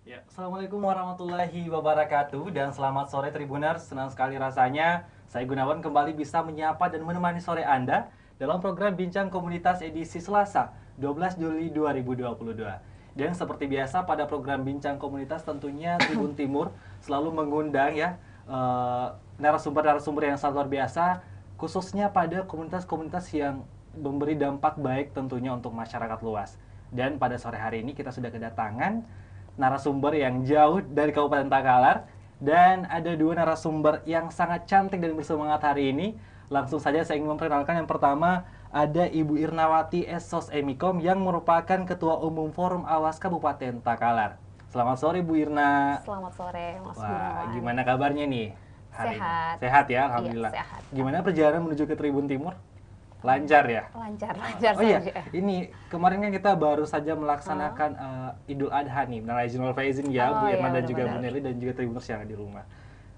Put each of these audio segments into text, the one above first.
Ya, Assalamualaikum warahmatullahi wabarakatuh dan selamat sore Tribuners. Senang sekali rasanya saya Gunawan kembali bisa menyapa dan menemani sore Anda dalam program Bincang Komunitas edisi Selasa 12 Juli 2022. Dan seperti biasa pada program Bincang Komunitas tentunya Tribun Timur selalu mengundang narasumber-narasumber yang sangat luar biasa khususnya pada komunitas-komunitas yang memberi dampak baik tentunya untuk masyarakat luas. Dan pada sore hari ini kita sudah kedatangan narasumber yang jauh dari Kabupaten Takalar dan ada dua narasumber yang sangat cantik dan bersemangat hari ini. Langsung saja saya ingin memperkenalkan yang pertama ada Ibu Irnawati Esos Emikom yang merupakan Ketua Umum Forum Awas Kabupaten Takalar. Selamat sore Bu Irna. Selamat sore Mas Wah, Gunawan. gimana kabarnya nih hari Sehat. ini? Sehat ya, Alhamdulillah. Iya, sehat. Gimana perjalanan menuju ke Tribun Timur? Lancar ya? Lancar Oh iya, saja. ini kemarin kan kita baru saja melaksanakan Idul Adha nih. Minal aidin wal faizin ya, Oh, Bu Irma iya, dan juga Bu benar-benar. Nelly dan juga Tribuners yang ada di rumah.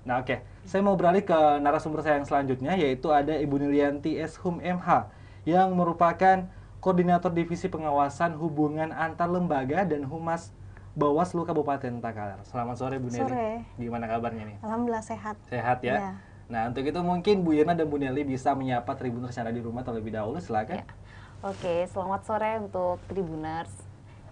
Nah oke, saya mau beralih ke narasumber saya yang selanjutnya yaitu ada Ibu Nilianti Eshum MH yang merupakan Koordinator Divisi Pengawasan Hubungan Antar Lembaga dan Humas Bawaslu Kabupaten Takalar. Selamat sore Bu Nelly. Sore. Gimana kabarnya nih? Alhamdulillah sehat. Sehat ya? Iya. Nah untuk itu mungkin Bu Irna dan Bu Nelly bisa menyapa Tribuners yang ada di rumah terlebih dahulu, silakan. Ya. Oke, selamat sore untuk Tribuners.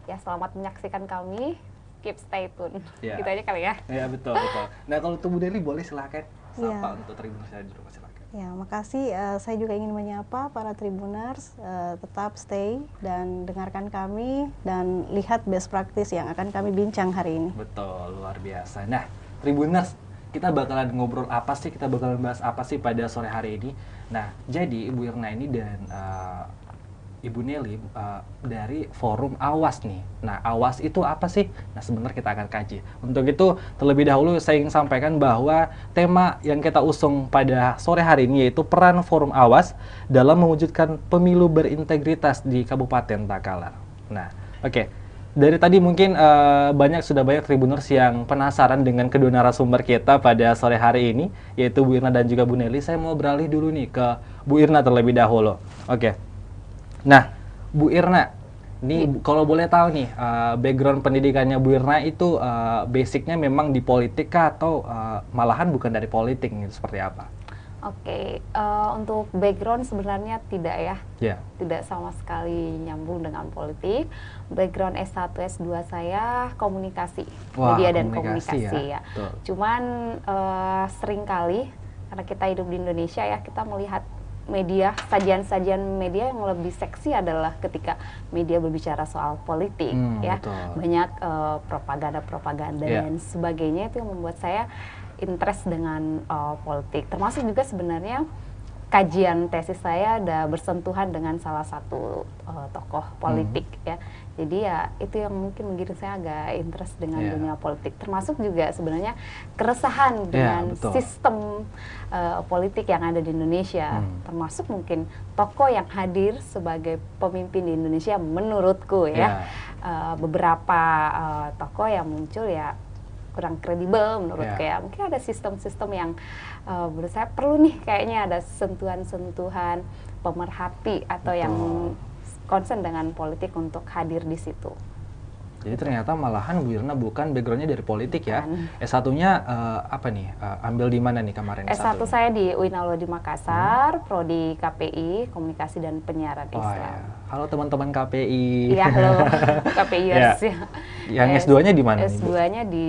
Ya, selamat menyaksikan kami. Keep stay tune. Ya. Gitu aja kali ya. Ya betul betul. Nah kalau untuk Bu Nelly boleh silakan sapa Iya. untuk Tribuners yang ada di rumah, silakan. Ya, makasih. Saya juga ingin menyapa para Tribuners, tetap stay dan dengarkan kami dan lihat best practice yang akan kami bincang hari ini. Betul, luar biasa. Nah Tribuners, kita bakalan ngobrol apa sih? Kita bakalan bahas apa sih pada sore hari ini? Nah jadi Ibu Irna ini dan Ibu Nelly dari Forum Awas nih. Nah, Awas itu apa sih? Nah, sebenarnya kita akan kaji. Untuk itu, terlebih dahulu saya ingin sampaikan bahwa tema yang kita usung pada sore hari ini yaitu peran Forum Awas dalam mewujudkan pemilu berintegritas di Kabupaten Takalar. Nah, oke. Dari tadi mungkin sudah banyak Tribuners yang penasaran dengan kedua narasumber kita pada sore hari ini, yaitu Bu Irna dan juga Bu Nelly. Saya mau beralih dulu nih ke Bu Irna terlebih dahulu. Oke. Nah, Bu Irna, ini kalau boleh tahu nih, background pendidikannya Bu Irna itu basicnya memang di politik kah atau malahan bukan dari politik gitu, seperti apa? Oke, untuk background sebenarnya tidak ya. Ya. Tidak sama sekali nyambung dengan politik. Background S1, S2 saya komunikasi, Wah, media dan komunikasi komunikasi ya. ya. Betul. Cuman seringkali karena kita hidup di Indonesia ya, kita melihat media, sajian-sajian media yang lebih seksi adalah ketika media berbicara soal politik ya. Betul. Banyak propaganda-propaganda Ya. dan sebagainya, itu yang membuat saya interest dengan politik. Termasuk juga sebenarnya kajian tesis saya ada bersentuhan dengan salah satu tokoh politik ya. Jadi ya itu yang mungkin menggiring saya agak interest dengan Yeah. dunia politik. Termasuk juga sebenarnya keresahan dengan betul. sistem politik yang ada di Indonesia. Termasuk mungkin tokoh yang hadir sebagai pemimpin di Indonesia menurutku ya. Beberapa tokoh yang muncul ya kurang kredibel menurutku ya. Mungkin ada sistem-sistem yang menurut saya perlu nih kayaknya ada sentuhan-sentuhan pemerhati atau yang concern dengan politik untuk hadir di situ. Jadi ternyata malahan Bu Irna bukan backgroundnya dari politik ya. Bukan. S1-nya apa nih? Ambil di mana nih kemarin? S1 saya di UIN Alwa di Makassar, prodi KPI, Komunikasi dan Penyiaran Wah, Islam. ya. Halo teman-teman KPI. Iya, halo KPIers ya. Yang S2-nya di mana nih, Bu? S2-nya di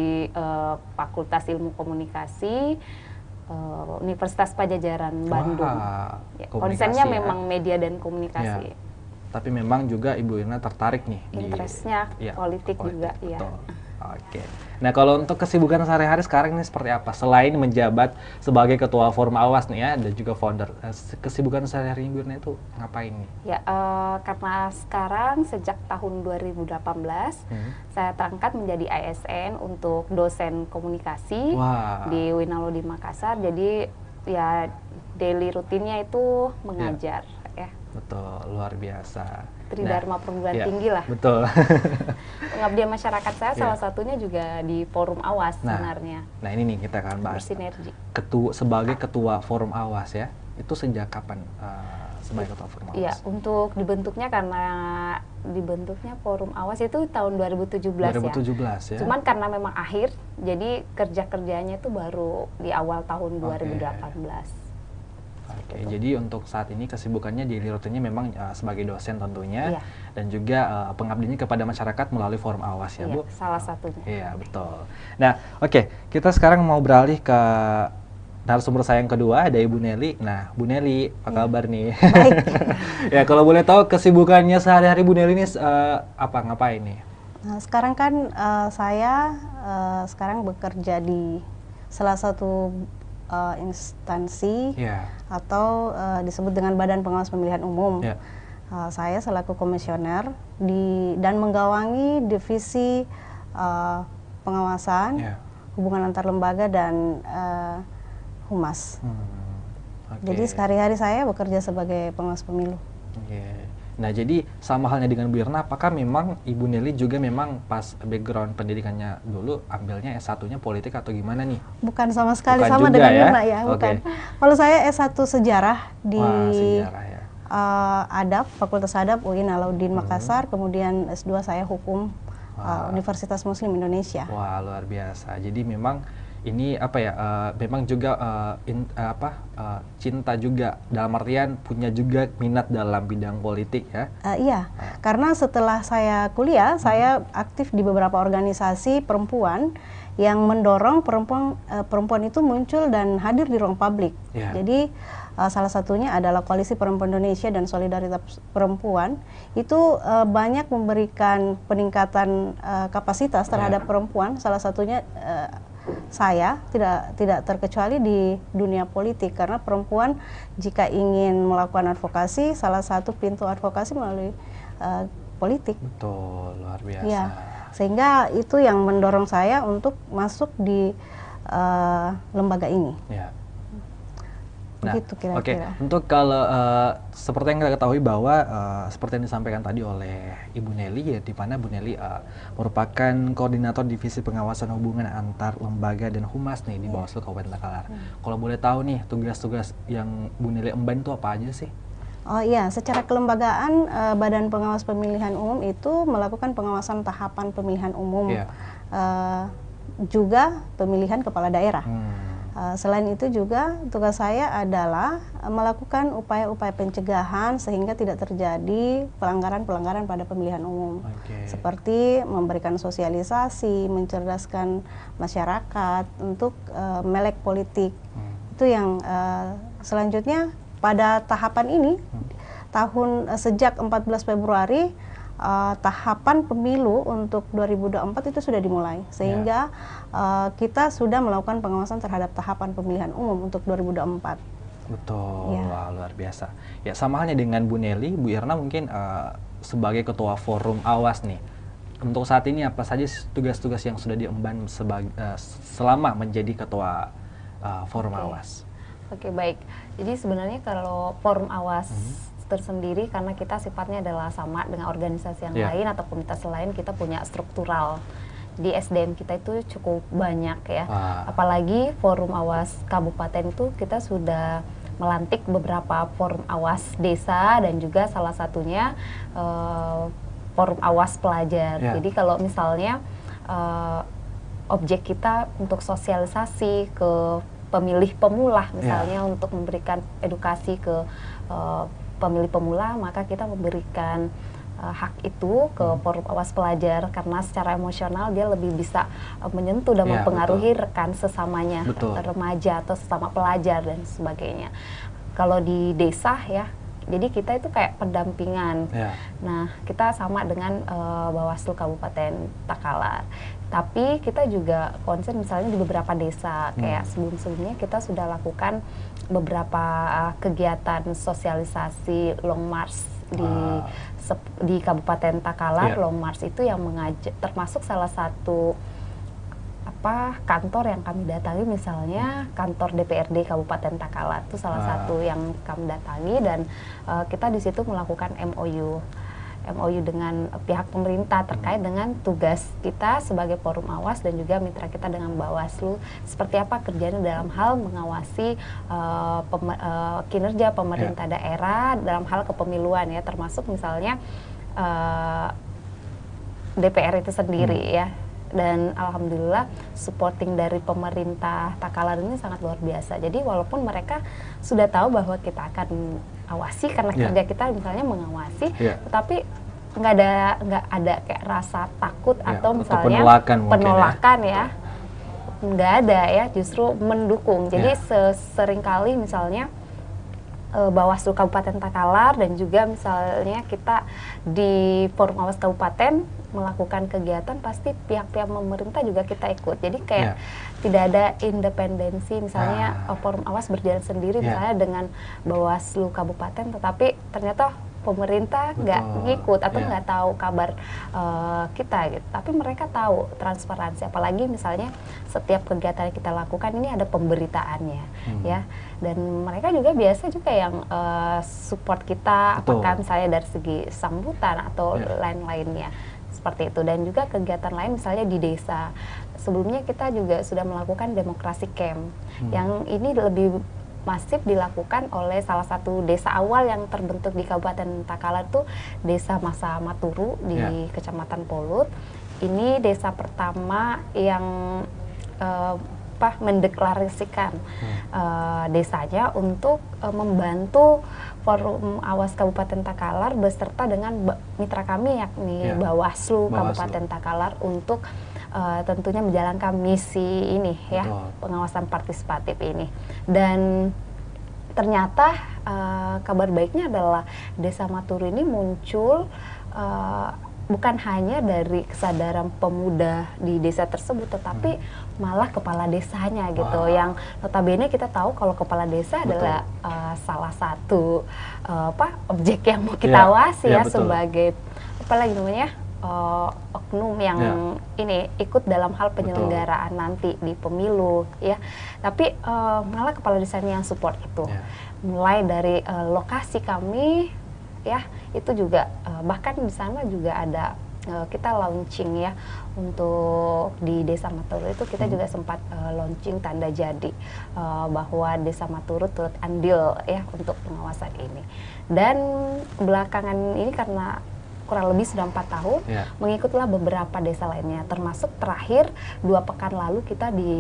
Fakultas Ilmu Komunikasi Universitas Pajajaran Bandung. Wah, Ya, komunikasi konsennya ya. memang media dan komunikasi. Ya. Tapi memang juga Ibu Irna tertarik nih Interestnya politik juga, iya. betul. Oke. Nah kalau untuk kesibukan sehari-hari sekarang ini seperti apa? Selain menjabat sebagai Ketua Forum Awas nih ya, dan juga founder, kesibukan sehari-hari Ibu Irna itu ngapain nih? Ya, karena sekarang sejak tahun 2018 saya terangkat menjadi ASN untuk dosen komunikasi di UIN Alwa di Makassar. Jadi ya daily rutinnya itu mengajar ya. Betul, luar biasa. Tridharma perguruan tinggi lah. Betul. Pengabdian masyarakat saya salah satunya juga di Forum Awas sebenarnya. Nah ini nih kita akan bahas. Bersinergi. Sebagai Ketua Forum Awas ya, itu sejak kapan sebagai ketua forum awas? Iya, untuk dibentuknya karena dibentuknya forum awas itu tahun 2017 2017 ya. Cuman karena memang akhir, jadi kerjanya itu baru di awal tahun 2018. Oke, jadi untuk saat ini kesibukannya daily routine-nya memang sebagai dosen tentunya, Iya. dan juga pengabdiannya kepada masyarakat melalui forum awas ya, Iya, Bu? salah satunya. Iya, betul. Nah, oke, kita sekarang mau beralih ke narasumber saya yang kedua, ada Ibu Nelly. Nah, Bu Nelly, apa kabar nih? Baik. Ya, kalau boleh tahu kesibukannya sehari-hari Bu Nelly ini ngapain nih? Nah, sekarang kan saya sekarang bekerja di salah satu instansi atau disebut dengan Badan Pengawas Pemilihan Umum. Saya selaku komisioner dan menggawangi divisi pengawasan, hubungan antar lembaga dan humas. Jadi sehari-hari saya bekerja sebagai pengawas pemilu. Nah, jadi sama halnya dengan Bu Irna, apakah memang Ibu Nelly juga memang pas background pendidikannya dulu ambilnya S1-nya politik atau gimana nih? Bukan sama sekali, bukan sama juga dengan ya? Irna ya, bukan. Kalau saya S1 sejarah di sejarah ya. Adab, Fakultas Adab UIN Alauddin Makassar, kemudian S2 saya hukum Universitas Muslim Indonesia. Wah, luar biasa. Jadi memang ini apa ya, memang juga cinta juga, dalam artian punya juga minat dalam bidang politik ya? Iya, karena setelah saya kuliah, saya aktif di beberapa organisasi perempuan yang mendorong perempuan itu muncul dan hadir di ruang publik. Jadi salah satunya adalah Koalisi Perempuan Indonesia dan Solidaritas Perempuan, itu banyak memberikan peningkatan kapasitas terhadap perempuan, salah satunya saya tidak terkecuali di dunia politik, karena perempuan jika ingin melakukan advokasi, salah satu pintu advokasi melalui politik. Betul, luar biasa. Ya, sehingga itu yang mendorong saya untuk masuk di lembaga ini. Nah, begitu kira-kira. Untuk kalau seperti yang kita ketahui bahwa seperti yang disampaikan tadi oleh Ibu Nelly, ya, di mana Bu Nelly merupakan koordinator divisi pengawasan hubungan antar lembaga dan humas nih di Bawaslu Kabupaten Takalar. Kalau boleh tahu nih tugas-tugas yang Bu Nelly emban itu apa aja sih? Oh iya, secara kelembagaan Badan Pengawas Pemilihan Umum itu melakukan pengawasan tahapan pemilihan umum, juga pemilihan kepala daerah. Selain itu juga tugas saya adalah melakukan upaya-upaya pencegahan sehingga tidak terjadi pelanggaran-pelanggaran pada pemilihan umum. Seperti memberikan sosialisasi, mencerdaskan masyarakat untuk melek politik. Itu yang selanjutnya pada tahapan ini, sejak 14 Februari, tahapan pemilu untuk 2024 itu sudah dimulai, sehingga kita sudah melakukan pengawasan terhadap tahapan pemilihan umum untuk 2024. Betul, wah, luar biasa. Ya, sama halnya dengan Bu Nelly, Bu Irna mungkin sebagai ketua forum awas nih, untuk saat ini apa saja tugas-tugas yang sudah diemban selama menjadi ketua forum awas? Oke, baik. Jadi sebenarnya kalau forum awas tersendiri, karena kita sifatnya adalah sama dengan organisasi yang lain atau komunitas lain, kita punya struktural. Di SDM kita itu cukup banyak ya. Apalagi forum awas kabupaten itu kita sudah melantik beberapa forum awas desa dan juga salah satunya forum awas pelajar. Jadi kalau misalnya objek kita untuk sosialisasi ke pemilih pemula misalnya, untuk memberikan edukasi ke pemilih pemula, maka kita memberikan hak itu ke forum awas pelajar, karena secara emosional dia lebih bisa menyentuh dan mempengaruhi rekan sesamanya, remaja atau sesama pelajar dan sebagainya. Kalau di desa ya, jadi kita itu kayak pendampingan. Nah, kita sama dengan Bawaslu Kabupaten Takalar. Tapi kita juga concern misalnya di beberapa desa, kayak sebelum-sebelumnya kita sudah lakukan beberapa kegiatan sosialisasi long march di Kabupaten Takalar. Long march itu yang mengajak, termasuk salah satu kantor yang kami datangi, misalnya kantor DPRD Kabupaten Takalar itu salah satu yang kami datangi, dan kita di situ melakukan MOU MOU dengan pihak pemerintah terkait dengan tugas kita sebagai forum awas dan juga mitra kita dengan Bawaslu, seperti apa kerjanya dalam hal mengawasi kinerja pemerintah daerah dalam hal kepemiluan ya, termasuk misalnya DPR itu sendiri ya. Dan alhamdulillah supporting dari pemerintah Takalar ini sangat luar biasa. Jadi walaupun mereka sudah tahu bahwa kita akan awasi karena kerja kita misalnya mengawasi, tetapi nggak ada kayak rasa takut atau misalnya penolakan ya, nggak ada ya, justru mendukung. Jadi seringkali misalnya Bawaslu Kabupaten Takalar dan juga misalnya kita di Forum Awas Kabupaten melakukan kegiatan, pasti pihak-pihak pemerintah juga kita ikut. Jadi kayak tidak ada independensi, misalnya Forum Awas berjalan sendiri misalnya dengan Bawaslu Kabupaten, tetapi ternyata pemerintah nggak ngikut atau nggak tahu kabar kita gitu. Tapi mereka tahu transparansi, apalagi misalnya setiap kegiatan yang kita lakukan ini ada pemberitaannya ya. Dan mereka juga biasa juga yang support kita, apakah misalnya dari segi sambutan atau lain-lainnya seperti itu. Dan juga kegiatan lain misalnya di desa, sebelumnya kita juga sudah melakukan demokrasi camp yang ini lebih masif dilakukan oleh salah satu desa awal yang terbentuk di Kabupaten Takalar, itu Desa Masa Maturu di Kecamatan Polut. Ini desa pertama yang mendeklarasikan desanya untuk membantu Forum Awas Kabupaten Takalar beserta dengan mitra kami yakni Bawaslu Kabupaten Takalar untuk tentunya menjalankan misi ini ya, pengawasan partisipatif ini. Dan ternyata kabar baiknya adalah Desa Maturu ini muncul bukan hanya dari kesadaran pemuda di desa tersebut, tetapi malah kepala desanya gitu, yang notabene kita tahu kalau kepala desa adalah salah satu objek yang mau kita awasi ya, sebagai apa lagi namanya, oknum yang ini ikut dalam hal penyelenggaraan nanti di pemilu ya. Tapi malah kepala desanya yang support itu, mulai dari lokasi kami ya, itu juga bahkan di sana juga ada kita launching ya, untuk di Desa Maturu itu kita juga sempat launching tanda jadi bahwa Desa Maturu turut andil ya untuk pengawasan ini. Dan belakangan ini karena kurang lebih sudah 4 tahun, mengikutlah beberapa desa lainnya, termasuk terakhir 2 pekan lalu kita di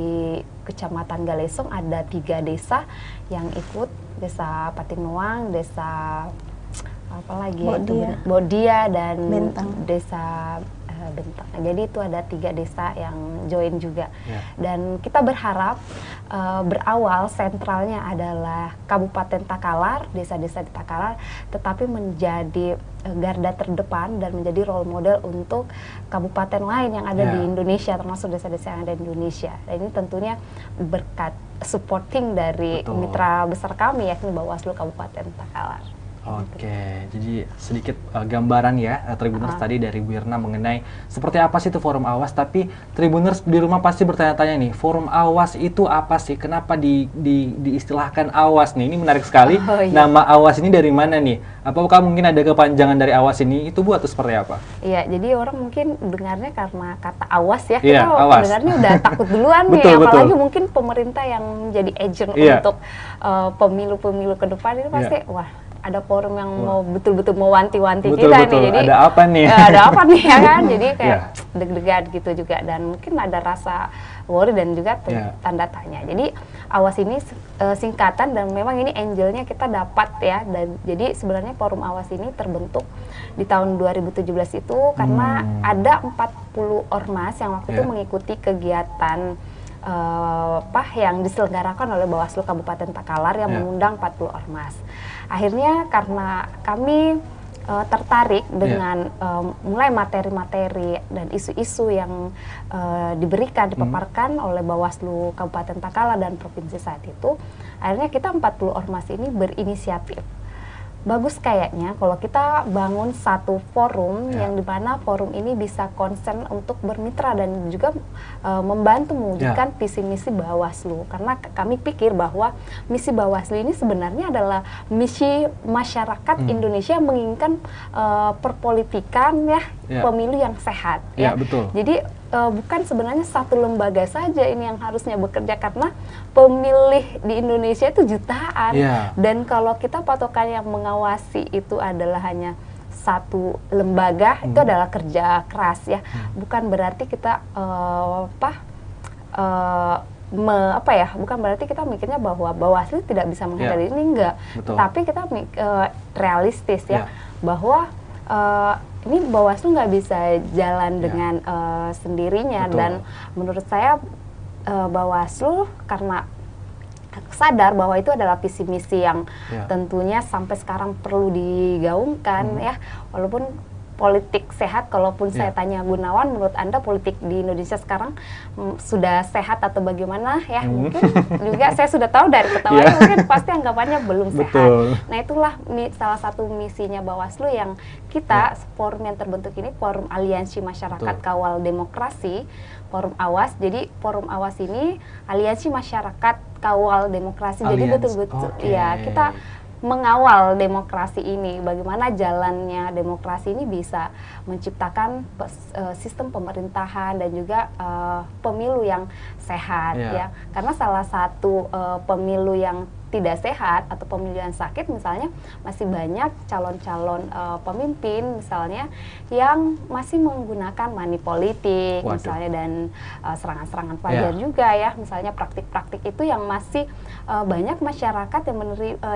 Kecamatan Galesong ada 3 desa yang ikut, Desa Patinuang, Desa apalagi Bodia dan Bentang. Desa Bentang. Jadi itu ada 3 desa yang join juga. Dan kita berharap berawal sentralnya adalah Kabupaten Takalar, desa-desa di Takalar, tetapi menjadi garda terdepan dan menjadi role model untuk kabupaten lain yang ada di Indonesia, termasuk desa-desa yang ada di Indonesia. Dan ini tentunya berkat supporting dari mitra besar kami yakni Bawaslu Kabupaten Takalar. Oke, jadi sedikit gambaran ya Tribuners tadi dari Bu Irna mengenai seperti apa sih itu Forum Awas. Tapi Tribuners di rumah pasti bertanya-tanya nih, Forum Awas itu apa sih? Kenapa diistilahkan Awas nih? Ini menarik sekali. Nama Awas ini dari mana nih? Apakah mungkin ada kepanjangan dari Awas ini? Itu Bu atau seperti apa? Iya, jadi orang mungkin dengarnya karena kata Awas ya, kita dengarnya udah takut duluan nih. Apalagi mungkin pemerintah yang menjadi agent untuk pemilu-pemilu ke depan ini pasti wah, ada forum yang mau betul-betul mau wanti-wanti kita nih, jadi ada apa nih? Ada apa nih ya kan? Jadi kayak deg-degan gitu juga, dan mungkin ada rasa worry dan juga tanda tanya. Jadi Awas ini singkatan, dan memang ini angelnya kita dapat ya. Dan jadi sebenarnya Forum Awas ini terbentuk di tahun 2017 itu karena ada 40 ormas yang waktu itu mengikuti kegiatan yang diselenggarakan oleh Bawaslu Kabupaten Takalar yang mengundang 40 ormas. Akhirnya karena kami tertarik dengan mulai materi-materi dan isu-isu yang diberikan, dipaparkan oleh Bawaslu Kabupaten Takalar dan Provinsi saat itu, akhirnya kita 40 ormas ini berinisiatif bagus kayaknya kalau kita bangun satu forum yang dimana forum ini bisa concern untuk bermitra dan juga membantu mewujudkan visi misi Bawaslu, karena kami pikir bahwa misi Bawaslu ini sebenarnya adalah misi masyarakat Indonesia yang menginginkan perpolitikan pemilu yang sehat betul. Jadi bukan sebenarnya satu lembaga saja ini yang harusnya bekerja, karena pemilih di Indonesia itu jutaan dan kalau kita patokan yang mengawasi itu adalah hanya satu lembaga, itu adalah kerja keras bukan berarti kita bukan berarti kita mikirnya bahwa Bawaslu tidak bisa menghindari ini, enggak. Tapi kita realistis bahwa ini Bawaslu nggak bisa jalan dengan sendirinya. Dan menurut saya Bawaslu karena sadar bahwa itu adalah visi misi yang tentunya sampai sekarang perlu digaungkan walaupun politik sehat, kalaupun saya tanya Gunawan, menurut Anda politik di Indonesia sekarang sudah sehat atau bagaimana mungkin juga saya sudah tahu dari ketawanya mungkin pasti anggapannya belum sehat. Nah itulah salah satu misinya Bawaslu yang kita, forum yang terbentuk ini, Forum Aliansi Masyarakat Kawal Demokrasi, Forum Awas. Jadi Forum Awas ini Aliansi Masyarakat Kawal Demokrasi. Jadi betul-betul kita mengawal demokrasi ini, bagaimana jalannya demokrasi ini bisa menciptakan sistem pemerintahan dan juga pemilu yang sehat karena salah satu pemilu yang tidak sehat atau pemilu yang sakit misalnya masih banyak calon-calon pemimpin misalnya yang masih menggunakan money politik misalnya dan serangan-serangan fajar juga misalnya praktik-praktik itu yang masih banyak masyarakat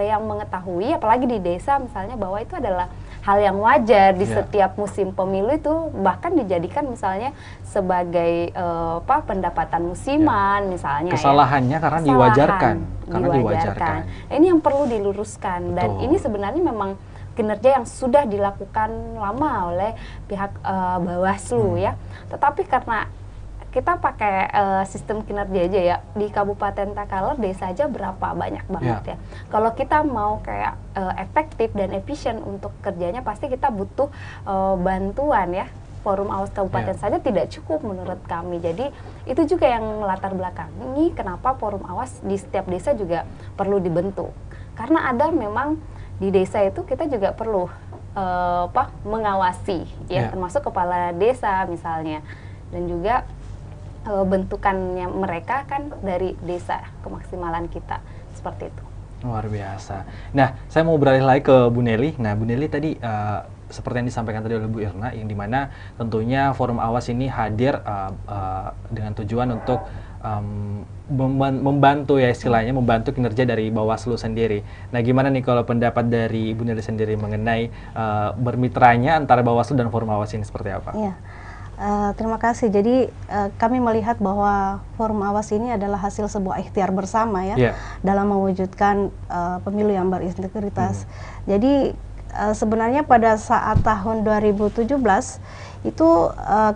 yang mengetahui, apalagi di desa misalnya, bahwa itu adalah hal yang wajar di setiap musim pemilu, itu bahkan dijadikan misalnya sebagai pendapatan musiman misalnya. Kesalahannya karena diwajarkan. Nah, ini yang perlu diluruskan. Dan ini sebenarnya memang kinerja yang sudah dilakukan lama oleh pihak Bawaslu Tetapi karena kita pakai sistem kinerja aja di Kabupaten Takalar, desa aja berapa banyak banget Kalau kita mau kayak efektif dan efisien untuk kerjanya, pasti kita butuh bantuan Forum Awas Kabupaten saja tidak cukup menurut kami. Jadi itu juga yang melatar belakangi kenapa Forum Awas di setiap desa juga perlu dibentuk. Karena ada memang di desa itu kita juga perlu mengawasi termasuk kepala desa misalnya, dan juga bentukannya mereka kan dari desa, kemaksimalan kita seperti itu. Luar biasa. Nah, saya mau beralih lagi ke Bu Nelly. Nah, Bu Nelly tadi seperti yang disampaikan tadi oleh Bu Irna, yang dimana tentunya Forum Awas ini hadir dengan tujuan untuk membantu istilahnya, membantu kinerja dari Bawaslu sendiri. Nah, gimana nih kalau pendapat dari Bu Nelly sendiri mengenai bermitranya antara Bawaslu dan Forum Awas ini seperti apa? Terima kasih. Jadi kami melihat bahwa Forum Awas ini adalah hasil sebuah ikhtiar bersama dalam mewujudkan pemilu yang berintegritas. Jadi sebenarnya pada saat tahun 2017 itu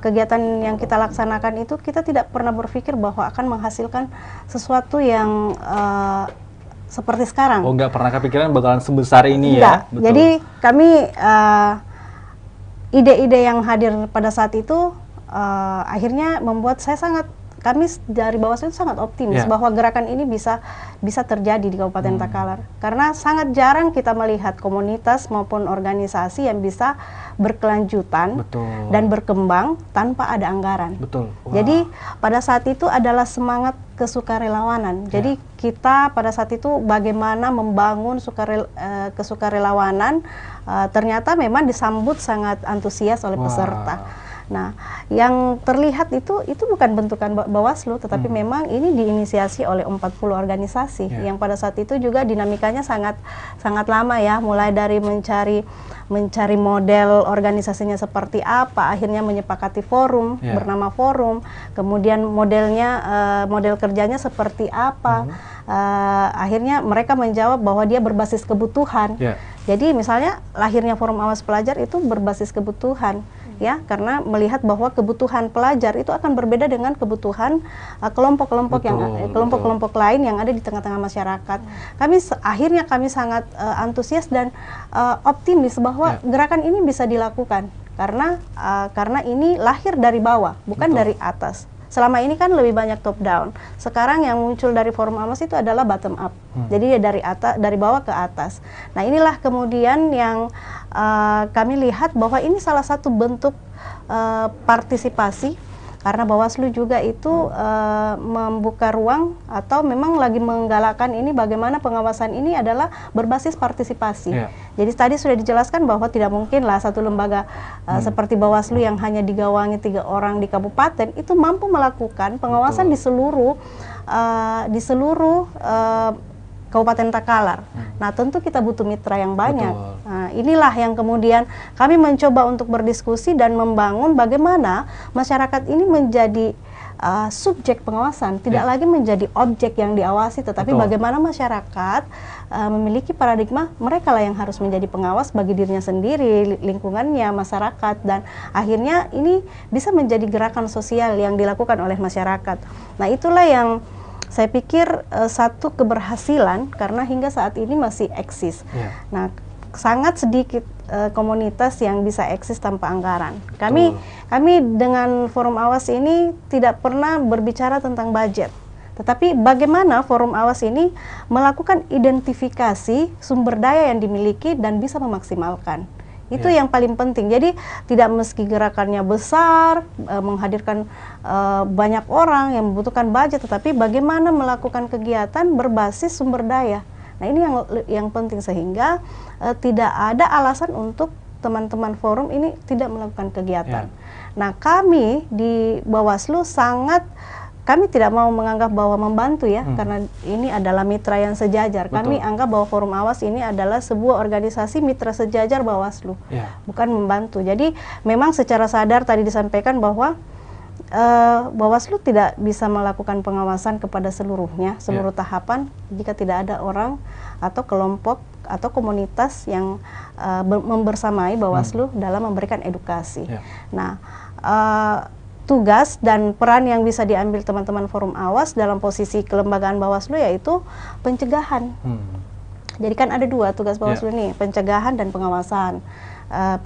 kegiatan yang kita laksanakan itu kita tidak pernah berpikir bahwa akan menghasilkan sesuatu yang seperti sekarang. Oh, nggak pernah kepikiran bakalan sebesar ini Betul. Jadi kami ide-ide yang hadir pada saat itu akhirnya membuat kami dari Bawaslu itu sangat optimis bahwa gerakan ini bisa terjadi di Kabupaten Takalar, karena sangat jarang kita melihat komunitas maupun organisasi yang bisa berkelanjutan dan berkembang tanpa ada anggaran. Jadi pada saat itu adalah semangat kesukarelawanan. Jadi kita pada saat itu bagaimana membangun kesukarelawanan, ternyata memang disambut sangat antusias oleh peserta. Nah, yang terlihat itu bukan bentukan Bawaslu, tetapi memang ini diinisiasi oleh 40 organisasi yang pada saat itu juga dinamikanya sangat lama mulai dari mencari model organisasinya seperti apa, akhirnya menyepakati forum bernama forum, kemudian model kerjanya seperti apa, akhirnya mereka menjawab bahwa dia berbasis kebutuhan. Jadi misalnya lahirnya Forum Awas Pelajar itu berbasis kebutuhan. ya, karena melihat bahwa kebutuhan pelajar itu akan berbeda dengan kebutuhan kelompok-kelompok kelompok-kelompok lain yang ada di tengah-tengah masyarakat. Akhirnya kami sangat antusias dan optimis bahwa gerakan ini bisa dilakukan karena ini lahir dari bawah, bukan dari atas. Selama ini kan lebih banyak top down. Sekarang yang muncul dari Forum Awas itu adalah bottom up. Jadi dari bawah ke atas. Nah, inilah kemudian yang kami lihat bahwa ini salah satu bentuk partisipasi, karena Bawaslu juga itu membuka ruang atau memang lagi menggalakkan ini bagaimana pengawasan ini adalah berbasis partisipasi. Jadi tadi sudah dijelaskan bahwa tidak mungkinlah satu lembaga seperti Bawaslu yang hanya digawangi 3 orang di kabupaten itu mampu melakukan pengawasan di seluruh Kabupaten Takalar. Nah, tentu kita butuh mitra yang banyak. Nah, inilah yang kemudian kami mencoba untuk berdiskusi dan membangun bagaimana masyarakat ini menjadi subjek pengawasan, tidak lagi menjadi objek yang diawasi, tetapi bagaimana masyarakat memiliki paradigma mereka lah yang harus menjadi pengawas bagi dirinya sendiri, lingkungannya, masyarakat, dan akhirnya ini bisa menjadi gerakan sosial yang dilakukan oleh masyarakat. Nah, itulah yang saya pikir satu keberhasilan karena hingga saat ini masih eksis. Nah, sangat sedikit komunitas yang bisa eksis tanpa anggaran. Kami dengan Forum Awas ini tidak pernah berbicara tentang budget, tetapi bagaimana Forum Awas ini melakukan identifikasi sumber daya yang dimiliki dan bisa memaksimalkan. Itu yang paling penting. Jadi tidak meski gerakannya besar, menghadirkan banyak orang yang membutuhkan budget, tetapi bagaimana melakukan kegiatan berbasis sumber daya. Nah, ini yang penting sehingga tidak ada alasan untuk teman-teman forum ini tidak melakukan kegiatan. Nah, kami di Bawaslu kami tidak mau menganggap bahwa membantu ya, karena ini adalah mitra yang sejajar. Kami anggap bahwa Forum Awas ini adalah sebuah organisasi mitra sejajar Bawaslu, bukan membantu. Jadi memang secara sadar tadi disampaikan bahwa Bawaslu tidak bisa melakukan pengawasan kepada seluruhnya, seluruh tahapan, jika tidak ada orang atau kelompok atau komunitas yang membersamai Bawaslu dalam memberikan edukasi. Nah, tugas dan peran yang bisa diambil teman-teman Forum Awas dalam posisi kelembagaan Bawaslu yaitu pencegahan. Jadi kan ada 2 tugas Bawaslu nih, pencegahan dan pengawasan.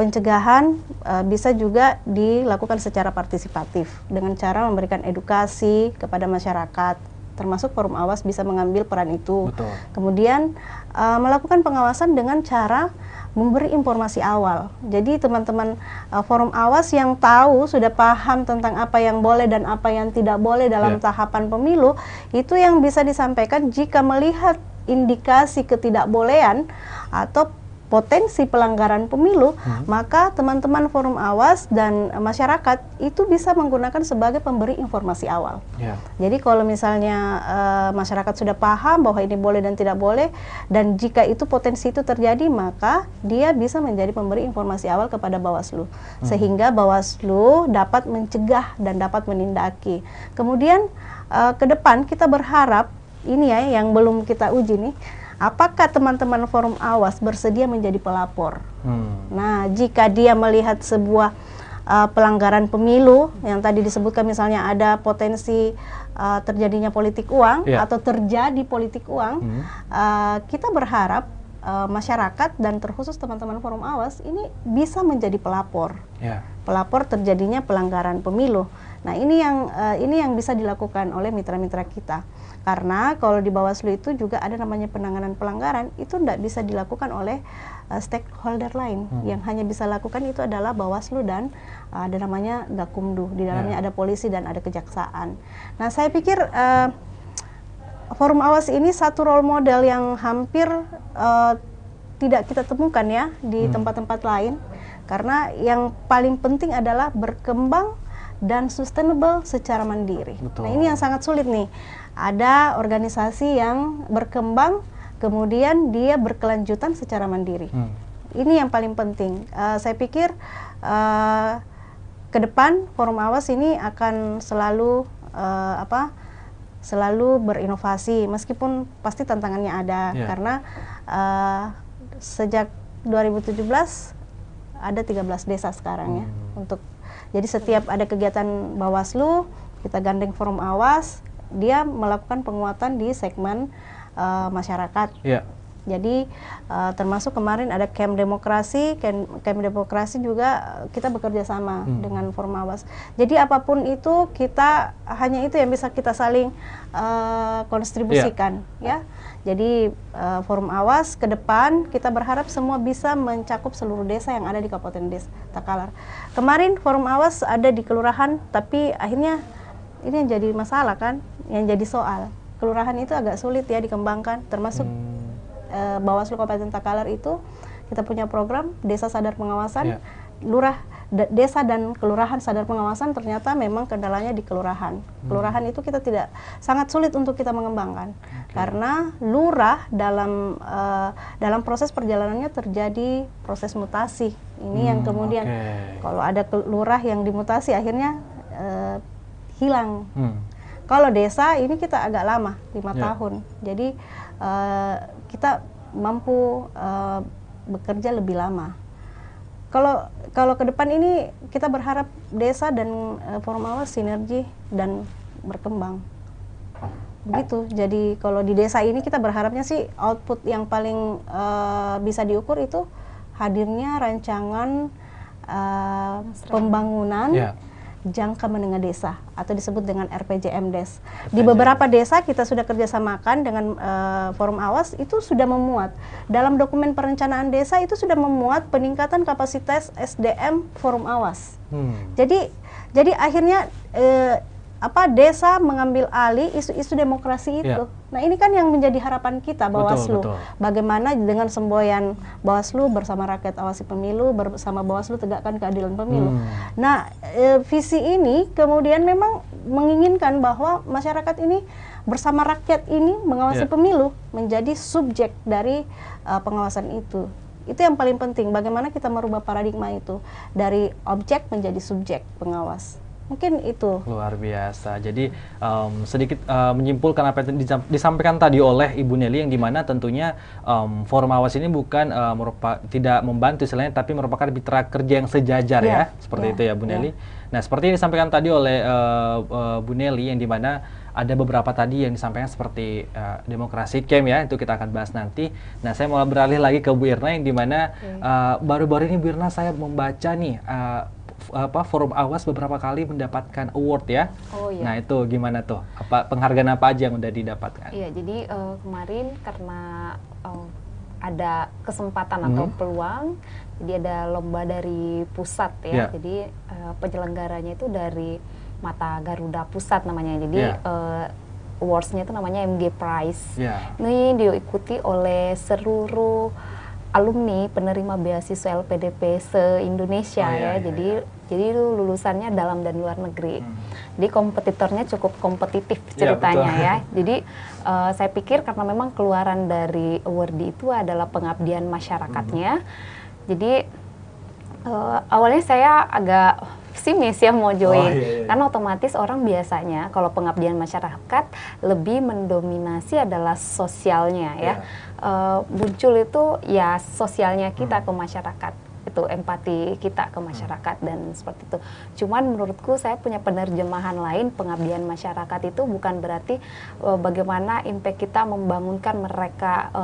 Pencegahan bisa juga dilakukan secara partisipatif dengan cara memberikan edukasi kepada masyarakat, termasuk Forum Awas bisa mengambil peran itu. Kemudian melakukan pengawasan dengan cara memberi informasi awal. Jadi teman-teman Forum Awas yang tahu, sudah paham tentang apa yang boleh dan apa yang tidak boleh dalam tahapan pemilu, itu yang bisa disampaikan jika melihat indikasi ketidakbolehan atau potensi pelanggaran pemilu, maka teman-teman Forum Awas dan masyarakat itu bisa menggunakan sebagai pemberi informasi awal. Jadi kalau misalnya masyarakat sudah paham bahwa ini boleh dan tidak boleh, dan jika itu potensi itu terjadi, maka dia bisa menjadi pemberi informasi awal kepada Bawaslu, sehingga Bawaslu dapat mencegah dan dapat menindaki. Kemudian ke depan kita berharap, ini ya yang belum kita uji nih, apakah teman-teman Forum Awas bersedia menjadi pelapor? Nah, jika dia melihat sebuah pelanggaran pemilu yang tadi disebutkan, misalnya ada potensi terjadinya politik uang atau terjadi politik uang, kita berharap masyarakat dan terkhusus teman-teman Forum Awas ini bisa menjadi pelapor, pelapor terjadinya pelanggaran pemilu. Nah, ini yang bisa dilakukan oleh mitra-mitra kita. Karena kalau di Bawaslu itu juga ada namanya penanganan pelanggaran, itu tidak bisa dilakukan oleh stakeholder lain. Yang hanya bisa lakukan itu adalah Bawaslu dan ada namanya Gakumdu. Di dalamnya ada polisi dan ada kejaksaan. Nah, saya pikir Forum Awas ini satu role model yang hampir tidak kita temukan ya di tempat-tempat lain. Karena yang paling penting adalah berkembang dan sustainable secara mandiri. Nah, ini yang sangat sulit nih. Ada organisasi yang berkembang, kemudian dia berkelanjutan secara mandiri. Ini yang paling penting. Saya pikir ke depan Forum Awas ini akan selalu selalu berinovasi, meskipun pasti tantangannya ada, karena sejak 2017 ada 13 desa sekarang ya. Jadi setiap ada kegiatan Bawaslu, kita gandeng Forum Awas, dia melakukan penguatan di segmen masyarakat. Jadi termasuk kemarin ada camp demokrasi juga kita bekerja sama dengan Forum Awas. Jadi apapun itu kita hanya itu yang bisa kita saling kontribusikan, ya. Jadi Forum Awas ke depan kita berharap semua bisa mencakup seluruh desa yang ada di Kabupaten Takalar. Kemarin Forum Awas ada di kelurahan, tapi akhirnya ini yang jadi masalah kan, yang jadi soal. Kelurahan itu agak sulit ya dikembangkan, termasuk Bawaslu Kabupaten Takalar itu kita punya program Desa Sadar Pengawasan, desa dan kelurahan sadar pengawasan, ternyata memang kendalanya di kelurahan. Kelurahan itu kita sangat sulit untuk kita mengembangkan karena lurah dalam proses perjalanannya terjadi proses mutasi. Ini yang kemudian kalau ada lurah yang dimutasi akhirnya hilang. Kalau desa ini kita agak lama, 5 tahun. Jadi kita mampu bekerja lebih lama. Kalau ke depan ini kita berharap desa dan Forum Awas sinergi dan berkembang. Begitu. Jadi kalau di desa ini kita berharapnya sih output yang paling bisa diukur itu hadirnya rancangan pembangunan jangka menengah desa atau disebut dengan RPJMDes. Di beberapa desa kita sudah kerjasamakan dengan Forum Awas, itu sudah memuat dalam dokumen perencanaan desa, itu sudah memuat peningkatan kapasitas SDM Forum Awas. Jadi akhirnya desa mengambil alih isu-isu demokrasi itu. Nah ini kan yang menjadi harapan kita Bawaslu. Bagaimana dengan semboyan Bawaslu bersama rakyat awasi pemilu, bersama Bawaslu tegakkan keadilan pemilu. Nah visi ini kemudian memang menginginkan bahwa masyarakat ini bersama rakyat ini mengawasi pemilu, menjadi subjek dari pengawasan itu. Itu yang paling penting, bagaimana kita merubah paradigma itu dari objek menjadi subjek pengawas. Mungkin itu. Luar biasa. Jadi sedikit menyimpulkan apa yang disampaikan tadi oleh Ibu Nelly, yang dimana tentunya Forum Awas ini bukan tidak membantu istilahnya, tapi merupakan mitra kerja yang sejajar ya, seperti itu ya Bu Nelly. Nah seperti yang disampaikan tadi oleh Bu Nelly, yang dimana ada beberapa tadi yang disampaikan seperti demokrasi camp ya, itu kita akan bahas nanti. Nah saya mau beralih lagi ke Bu Irna, yang dimana baru-baru ini Bu Irna saya membaca nih Forum Awas beberapa kali mendapatkan award ya. Nah itu gimana tuh? Penghargaan apa aja yang udah didapatkan? Iya, jadi kemarin karena ada kesempatan atau peluang, jadi ada lomba dari pusat ya. Jadi penyelenggaranya itu dari Mata Garuda Pusat namanya. Jadi awards-nya itu namanya MG Prize. Ini diikuti oleh seluruh alumni penerima beasiswa LPDP se-Indonesia jadi itu lulusannya dalam dan luar negeri. Jadi kompetitornya cukup kompetitif ceritanya ya. Jadi saya pikir karena memang keluaran dari award itu adalah pengabdian masyarakatnya. Jadi awalnya saya agak pesimis ya mau join, karena otomatis orang biasanya kalau pengabdian masyarakat lebih mendominasi adalah sosialnya ya. Muncul itu ya sosialnya kita ke masyarakat, itu empati kita ke masyarakat dan seperti itu. Cuman menurutku saya punya penerjemahan lain, pengabdian masyarakat itu bukan berarti bagaimana impact kita membangunkan mereka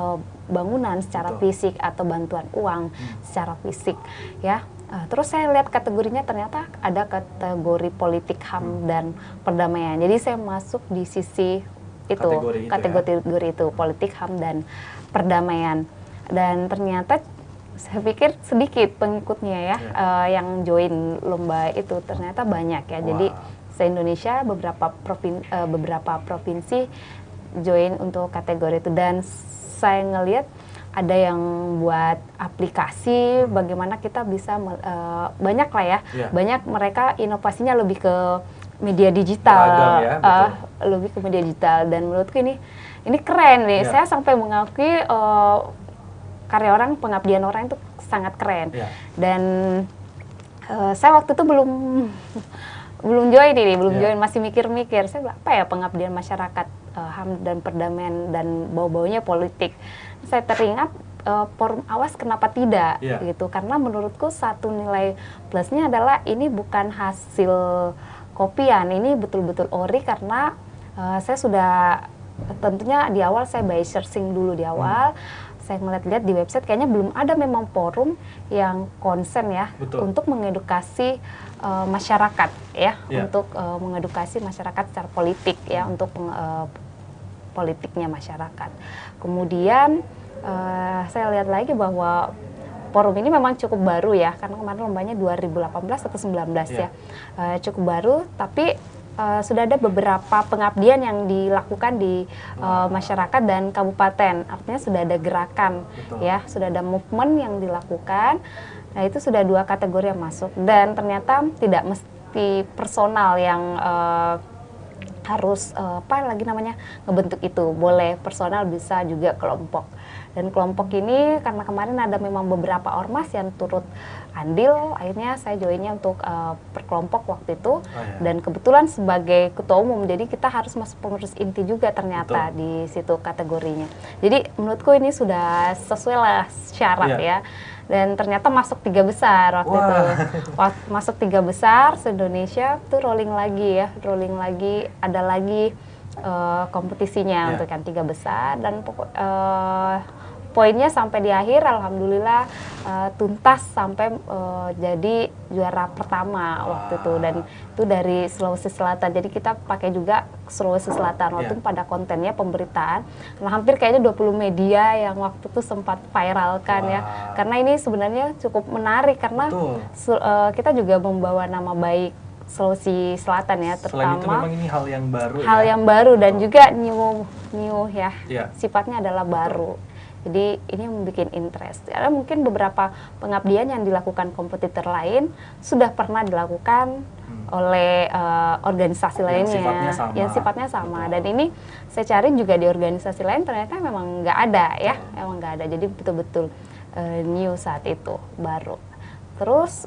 bangunan secara fisik atau bantuan uang secara fisik ya. Terus saya lihat kategorinya, ternyata ada kategori politik HAM dan perdamaian. Jadi saya masuk di sisi itu, kategori itu politik HAM dan perdamaian. Dan ternyata saya pikir sedikit pengikutnya ya yang join lomba itu, ternyata banyak ya. Jadi se-Indonesia beberapa provinsi join untuk kategori itu, dan saya ngelihat ada yang buat aplikasi bagaimana kita bisa banyak lah ya, banyak mereka inovasinya lebih ke media digital, lebih ke media digital, dan menurutku ini keren nih. Saya sampai mengakui karya orang, pengabdian orang itu sangat keren. Dan saya waktu itu belum join ini, join, masih mikir-mikir, saya bilang, apa ya pengabdian masyarakat, HAM dan perdamaian dan bau-baunya politik. Saya teringat forum awas kenapa tidak gitu, karena menurutku satu nilai plusnya adalah ini bukan hasil kopian, ini betul-betul ori karena saya sudah tentunya di awal saya by searching dulu di awal. Saya ngeliat-liat di website kayaknya belum ada memang forum yang konsen ya untuk mengedukasi masyarakat ya, untuk mengedukasi masyarakat secara politik ya, untuk politiknya masyarakat. Kemudian saya lihat lagi bahwa forum ini memang cukup baru ya, karena kemarin lombanya 2018 atau 19 ya, cukup baru, tapi sudah ada beberapa pengabdian yang dilakukan di masyarakat dan kabupaten. Artinya sudah ada gerakan ya, sudah ada movement yang dilakukan. Nah, itu sudah 2 kategori yang masuk, dan ternyata tidak mesti personal yang harus ngebentuk itu. Boleh personal, bisa juga kelompok. Dan kelompok ini karena kemarin ada memang beberapa ormas yang turut andil, akhirnya saya joinnya untuk berkelompok waktu itu. Dan kebetulan sebagai ketua umum, jadi kita harus masuk pengurus inti juga ternyata di situ kategorinya. Jadi menurutku ini sudah sesuai lah syarat ya. Dan ternyata masuk 3 besar waktu itu. Masuk 3 besar se-Indonesia tuh rolling lagi, ada lagi kompetisinya untuk yang 3 besar, dan poinnya sampai di akhir alhamdulillah tuntas sampai jadi juara pertama waktu itu, dan itu dari Sulawesi Selatan. Jadi kita pakai juga Sulawesi Selatan waktu pada kontennya pemberitaan. Nah, hampir kayaknya 20 media yang waktu itu sempat viralkan ya. Karena ini sebenarnya cukup menarik karena kita juga membawa nama baik Sulawesi Selatan ya, terutama. Selain itu memang ini hal yang baru. Yang baru dan juga new ya. Sifatnya adalah baru. Jadi ini membuat interest. Karena mungkin beberapa pengabdian yang dilakukan kompetitor lain sudah pernah dilakukan oleh organisasi lainnya yang sifatnya sama. Dan ini saya cari juga di organisasi lain ternyata memang nggak ada ya, memang nggak ada. Jadi betul-betul new saat itu, baru. Terus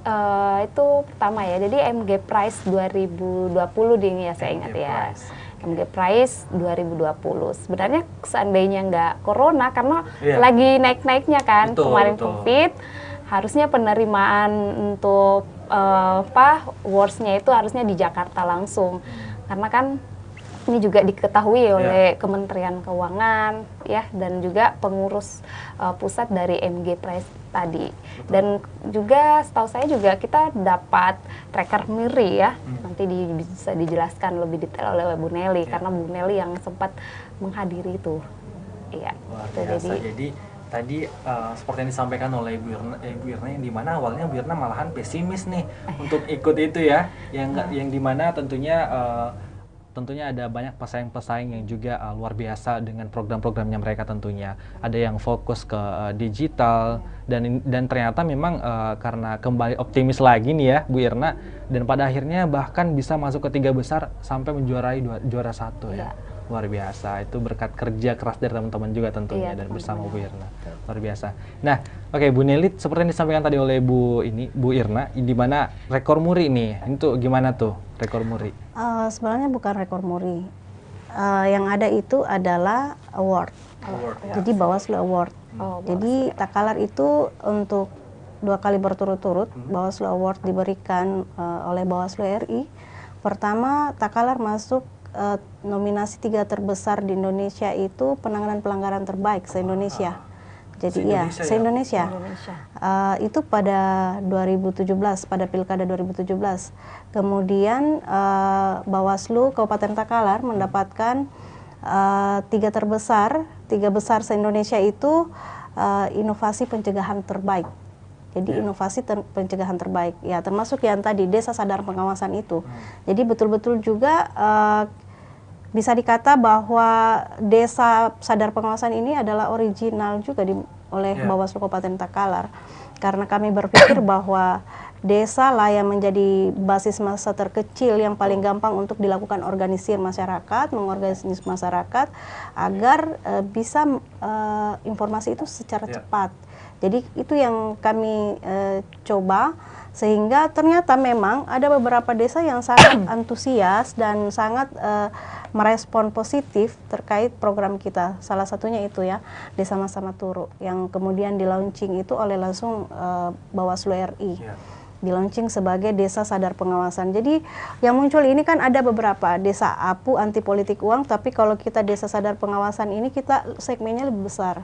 itu pertama ya, jadi MG Prize 2020 ini ya saya ingat ya. MG Prize 2020. Sebenarnya seandainya nggak corona, karena lagi naik-naiknya kan, kemarin COVID, harusnya penerimaan untuk awards-nya itu harusnya di Jakarta langsung. Karena kan ini juga diketahui oleh Kementerian Keuangan ya, dan juga pengurus pusat dari MG Prize tadi. Dan juga setahu saya juga kita dapat tracker MIRI ya. Nanti bisa dijelaskan lebih detail oleh Bu Nelly karena Bu Nelly yang sempat menghadiri itu. Iya. Luar biasa. Jadi tadi seperti yang disampaikan oleh Ibu Irna, yang dimana awalnya Bu Irna malahan pesimis nih untuk ikut itu ya, yang dimana tentunya ada banyak pesaing-pesaing yang juga luar biasa dengan program-programnya mereka tentunya. Ada yang fokus ke digital, dan ternyata memang karena kembali optimis lagi nih ya Bu Irna, dan pada akhirnya bahkan bisa masuk ke 3 besar sampai menjuarai juara 1 ya. Luar biasa, itu berkat kerja keras dari teman-teman juga tentunya dan bersama Bu Irna. Luar biasa. Nah, oke Bu Nelly, seperti yang disampaikan tadi oleh Bu Irna, di mana rekor muri nih, itu gimana tuh rekor muri? Sebenarnya bukan rekor muri. Yang ada itu adalah award. Jadi Bawaslu Award. Jadi Takalar itu untuk 2 kali berturut-turut Bawaslu Award diberikan oleh Bawaslu RI. Pertama, Takalar masuk nominasi 3 terbesar di Indonesia, itu penanganan pelanggaran terbaik se-Indonesia. Jadi se-Indonesia. Itu pada 2017, pada Pilkada 2017. Kemudian Bawaslu Kabupaten Takalar mendapatkan 3 besar se-Indonesia itu inovasi pencegahan terbaik. Jadi inovasi pencegahan terbaik ya, termasuk yang tadi Desa Sadar Pengawasan itu. Jadi betul-betul juga bisa dikata bahwa Desa Sadar Pengawasan ini adalah original juga oleh Bawaslu Kabupaten Takalar. Karena kami berpikir bahwa desa lah yang menjadi basis massa terkecil yang paling gampang untuk dilakukan mengorganisir masyarakat agar bisa informasi itu secara cepat Jadi itu yang kami coba, sehingga ternyata memang ada beberapa desa yang sangat antusias dan sangat merespon positif terkait program kita. Salah satunya itu ya, Desa Masama Turu, yang kemudian di launching itu oleh langsung Bawaslu RI. Di launching sebagai desa sadar pengawasan. Jadi yang muncul ini kan ada beberapa desa APU anti politik uang, tapi kalau kita desa sadar pengawasan ini kita segmennya lebih besar,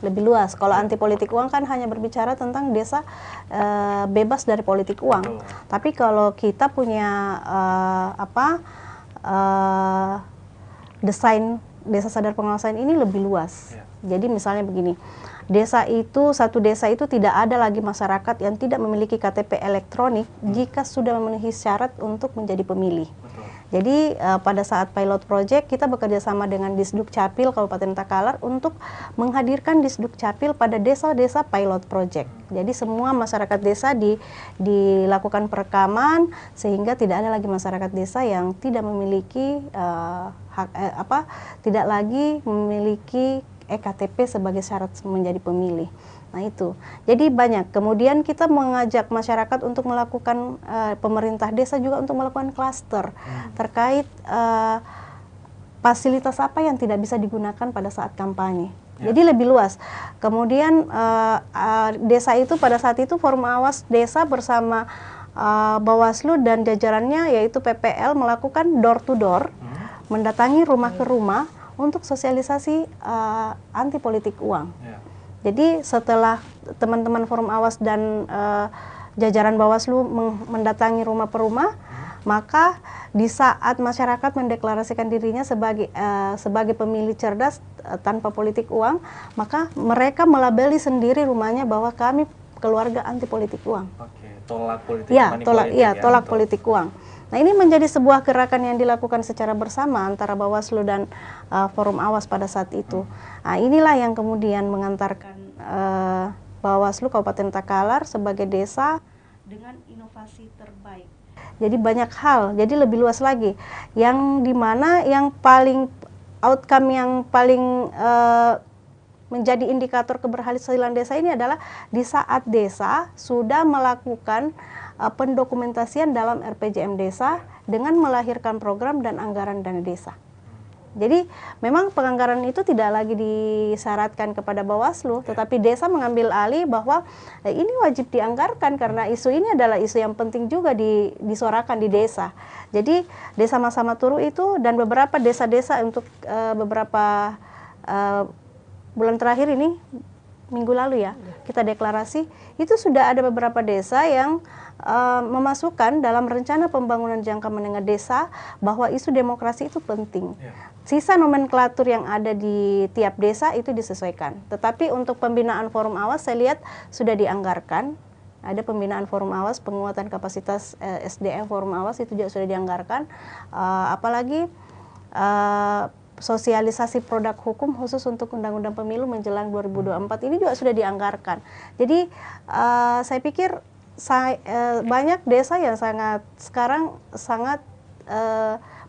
lebih luas. Kalau anti politik uang kan hanya berbicara tentang desa bebas dari politik uang. Tapi kalau kita punya desain desa sadar pengawasan ini lebih luas. Jadi misalnya begini. Satu desa itu tidak ada lagi masyarakat yang tidak memiliki KTP elektronik jika sudah memenuhi syarat untuk menjadi pemilih. Jadi pada saat pilot project kita bekerja sama dengan Disduk Capil Kabupaten Takalar untuk menghadirkan Disduk Capil pada desa-desa pilot project. Jadi semua masyarakat desa dilakukan perekaman sehingga tidak ada lagi masyarakat desa yang tidak memiliki tidak lagi memiliki EKTP sebagai syarat menjadi pemilih. Nah itu, jadi banyak. Kemudian kita mengajak masyarakat untuk melakukan, pemerintah desa juga untuk melakukan klaster terkait fasilitas apa yang tidak bisa digunakan pada saat kampanye. Jadi lebih luas. Kemudian desa itu pada saat itu Forum Awas Desa bersama Bawaslu dan jajarannya yaitu PPL melakukan door to door, mendatangi rumah ke rumah untuk sosialisasi anti politik uang. Jadi setelah teman-teman Forum Awas dan jajaran Bawaslu mendatangi rumah per rumah, maka di saat masyarakat mendeklarasikan dirinya sebagai pemilih cerdas tanpa politik uang, maka mereka melabeli sendiri rumahnya bahwa kami keluarga anti politik uang. Oke, tolak politik tolak politik uang. Nah ini menjadi sebuah gerakan yang dilakukan secara bersama antara Bawaslu dan Forum Awas pada saat itu. Nah inilah yang kemudian mengantarkan Bawaslu Kabupaten Takalar sebagai desa dengan inovasi terbaik. Jadi banyak hal, jadi lebih luas lagi. Yang dimana yang paling outcome yang paling menjadi indikator keberhasilan desa ini adalah di saat desa sudah melakukan pendokumentasian dalam RPJM desa dengan melahirkan program dan anggaran dana desa. Jadi memang penganggaran itu tidak lagi disyaratkan kepada Bawaslu, tetapi desa mengambil alih bahwa ini wajib dianggarkan karena isu ini adalah isu yang penting juga disuarakan di desa. Jadi Desa Masama Turu itu dan beberapa desa-desa untuk beberapa bulan terakhir ini, minggu lalu ya, kita deklarasi, itu sudah ada beberapa desa yang memasukkan dalam rencana pembangunan jangka menengah desa bahwa isu demokrasi itu penting. Sisa nomenklatur yang ada di tiap desa itu disesuaikan. Tetapi untuk pembinaan Forum Awas saya lihat sudah dianggarkan. Ada pembinaan Forum Awas, penguatan kapasitas SDM Forum Awas itu juga sudah dianggarkan. Apalagi sosialisasi produk hukum khusus untuk Undang-Undang Pemilu menjelang 2024 ini juga sudah dianggarkan. Jadi saya pikir banyak desa yang sekarang sangat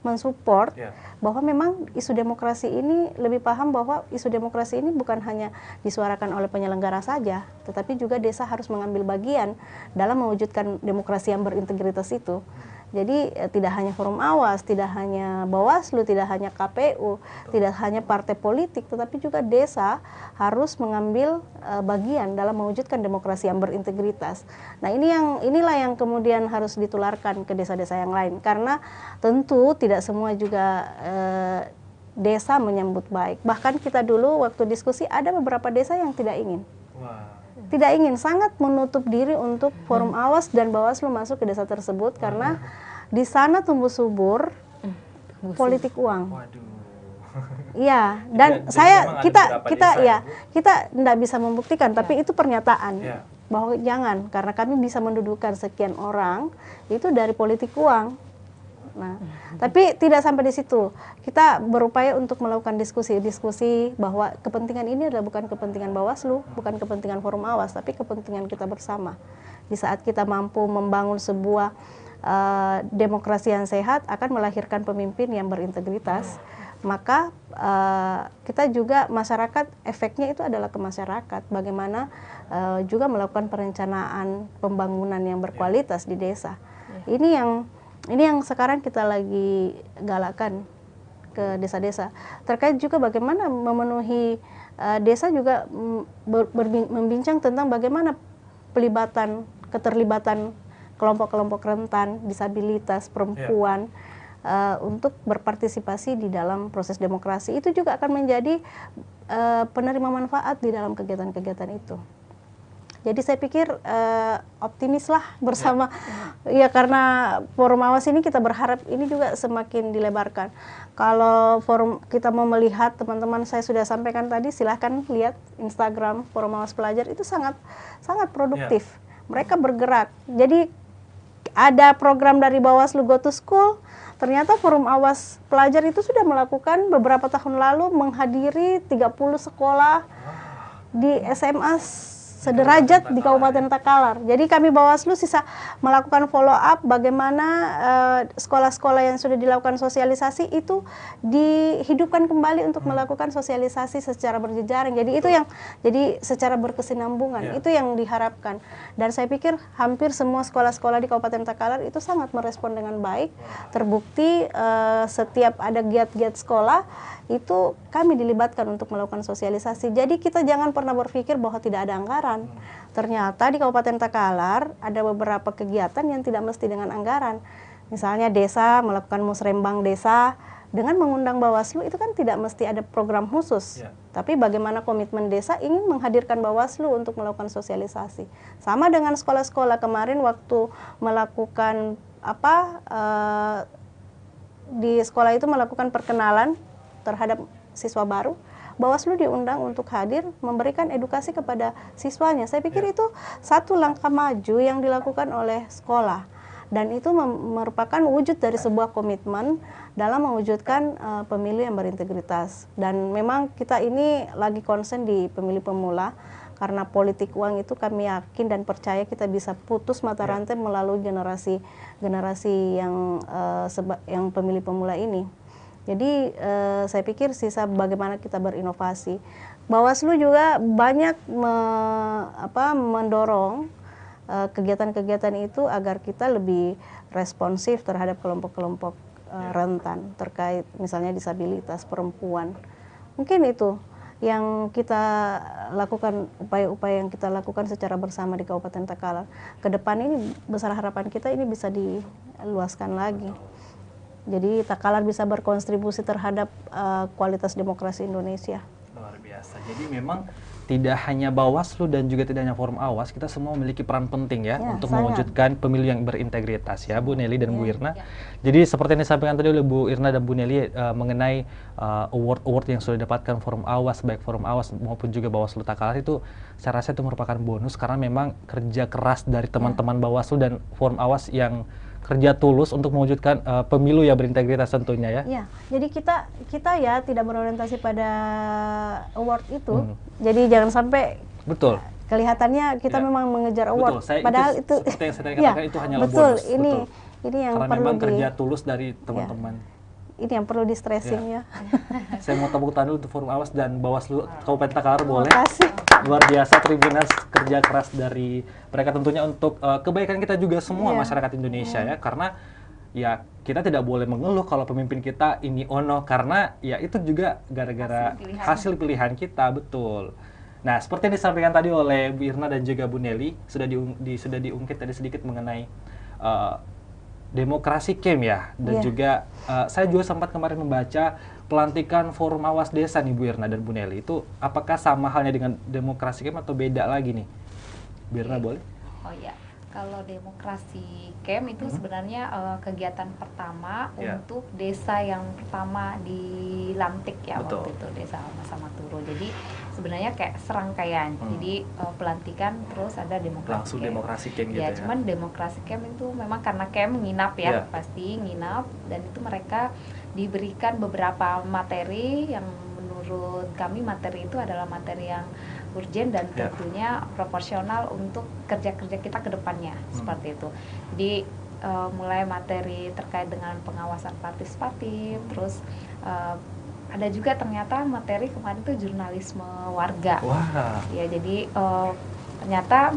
mensupport bahwa memang isu demokrasi ini lebih paham bahwa isu demokrasi ini bukan hanya disuarakan oleh penyelenggara saja, tetapi juga desa harus mengambil bagian dalam mewujudkan demokrasi yang berintegritas itu. Jadi tidak hanya Forum Awas, tidak hanya Bawaslu, tidak hanya KPU, tidak hanya partai politik, tetapi juga desa harus mengambil bagian dalam mewujudkan demokrasi yang berintegritas. Nah inilah yang kemudian harus ditularkan ke desa-desa yang lain, karena tentu tidak semua juga desa menyambut baik. Bahkan kita dulu waktu diskusi ada beberapa desa yang tidak ingin. Tidak ingin, sangat menutup diri untuk Forum Awas dan Bawaslu masuk ke desa tersebut karena di sana tumbuh subur politik uang. Iya, dan kita tidak bisa membuktikan, tapi itu pernyataan bahwa jangan, karena kami bisa mendudukan sekian orang itu dari politik uang. Nah, tapi tidak sampai di situ. Kita berupaya untuk melakukan diskusi bahwa kepentingan ini adalah bukan kepentingan Bawaslu, bukan kepentingan Forum Awas, tapi kepentingan kita bersama. Di saat kita mampu membangun sebuah demokrasi yang sehat, akan melahirkan pemimpin yang berintegritas, maka kita juga masyarakat, efeknya itu adalah ke masyarakat. Bagaimana juga melakukan perencanaan pembangunan yang berkualitas di desa. Ini yang sekarang kita lagi galakan ke desa-desa. Terkait juga bagaimana memenuhi desa juga membincang tentang bagaimana keterlibatan kelompok-kelompok rentan, disabilitas, perempuan untuk berpartisipasi di dalam proses demokrasi. Itu juga akan menjadi penerima manfaat di dalam kegiatan-kegiatan itu. Jadi saya pikir optimislah bersama, ya karena forum awas ini kita berharap ini juga semakin dilebarkan. Kalau forum kita mau melihat, teman-teman saya sudah sampaikan tadi, silahkan lihat Instagram forum awas pelajar, itu sangat produktif. Mereka bergerak. Jadi ada program dari Bawaslu Go to School, ternyata forum awas pelajar itu sudah melakukan beberapa tahun lalu menghadiri 30 sekolah di SMA sederajat di Kabupaten Takalar. Jadi kami Bawaslu sisa melakukan follow up bagaimana sekolah-sekolah yang sudah dilakukan sosialisasi itu dihidupkan kembali untuk melakukan sosialisasi secara berjejaring. Jadi itu yang jadi secara berkesinambungan. Itu yang diharapkan. Dan saya pikir hampir semua sekolah-sekolah di Kabupaten Takalar itu sangat merespon dengan baik. Terbukti setiap ada giat-giat sekolah itu kami dilibatkan untuk melakukan sosialisasi. Jadi kita jangan pernah berpikir bahwa tidak ada anggaran. Ternyata di Kabupaten Takalar ada beberapa kegiatan yang tidak mesti dengan anggaran. Misalnya desa melakukan musrembang desa dengan mengundang Bawaslu, itu kan tidak mesti ada program khusus. Tapi bagaimana komitmen desa ingin menghadirkan Bawaslu untuk melakukan sosialisasi. Sama dengan sekolah-sekolah kemarin waktu melakukan di sekolah itu melakukan perkenalan terhadap siswa baru, Bawaslu diundang untuk hadir memberikan edukasi kepada siswanya. Saya pikir itu satu langkah maju yang dilakukan oleh sekolah, dan itu merupakan wujud dari sebuah komitmen dalam mewujudkan pemilu yang berintegritas. Dan memang kita ini lagi konsen di pemilih pemula, karena politik uang itu kami yakin dan percaya kita bisa putus mata rantai melalui generasi yang pemilih pemula ini. Jadi saya pikir sisa bagaimana kita berinovasi. Bawaslu juga banyak mendorong kegiatan-kegiatan itu agar kita lebih responsif terhadap kelompok-kelompok rentan terkait misalnya disabilitas, perempuan. Mungkin itu yang kita lakukan, upaya-upaya yang kita lakukan secara bersama di Kabupaten Takalar. Ke depan ini besar harapan kita ini bisa diluaskan lagi. Jadi Takalar bisa berkontribusi terhadap kualitas demokrasi Indonesia. Luar biasa. Jadi memang tidak hanya Bawaslu dan juga tidak hanya Forum Awas, kita semua memiliki peran penting ya untuk mewujudkan pemilu yang berintegritas ya, Bu Nelly dan Bu Irna. Jadi seperti yang disampaikan tadi oleh Bu Irna dan Bu Nelly mengenai award-award yang sudah didapatkan Forum Awas, baik Forum Awas maupun juga Bawaslu Takalar, itu saya rasa itu merupakan bonus karena memang kerja keras dari teman-teman Bawaslu dan Forum Awas yang kerja tulus untuk mewujudkan pemilu yang berintegritas tentunya ya. Ya, jadi kita ya tidak berorientasi pada award itu. Jadi jangan sampai kelihatannya kita memang mengejar award. Padahal itu seperti yang saya katakan itu hanyalah bonus. Ini yang karena perlu memang kerja tulus dari teman-teman. Ini yang perlu di stressing ya. Saya mau tepuk tangan dulu untuk Forum Awas dan Bawaslu Kabupaten Takalar boleh. Terima kasih. Luar biasa Tribunas kerja keras dari mereka tentunya untuk kebaikan kita juga semua masyarakat Indonesia ya, karena ya kita tidak boleh mengeluh kalau pemimpin kita ini ono, karena ya itu juga gara-gara hasil pilihan kita, betul. Nah, seperti yang disampaikan tadi oleh Bu Irna dan juga Bu Nelly, sudah diungkit tadi sedikit mengenai demokrasi camp ya, dan juga saya juga sempat kemarin membaca pelantikan Forum Awas Desa nih Bu Irna dan Bu Nelly, itu apakah sama halnya dengan demokrasi camp atau beda lagi nih? Bu Irna boleh? Oh iya, kalau demokrasi camp itu sebenarnya kegiatan pertama untuk desa yang pertama dilantik ya. Betul. Waktu itu desa Masamaturo. Jadi sebenarnya kayak serangkaian. Jadi pelantikan terus ada demokrasi langsung camp. Demokrasi camp gitu Ya, ya. cuman demokrasi camp itu memang karena camp nginap ya, pasti nginap, dan itu mereka diberikan beberapa materi yang menurut kami materi itu adalah materi yang urgent dan tentunya proporsional untuk kerja-kerja kita ke depannya, seperti itu. Jadi mulai materi terkait dengan pengawasan partisipatif, terus ada juga ternyata materi kemarin itu jurnalisme warga. Wah. Ya, jadi ternyata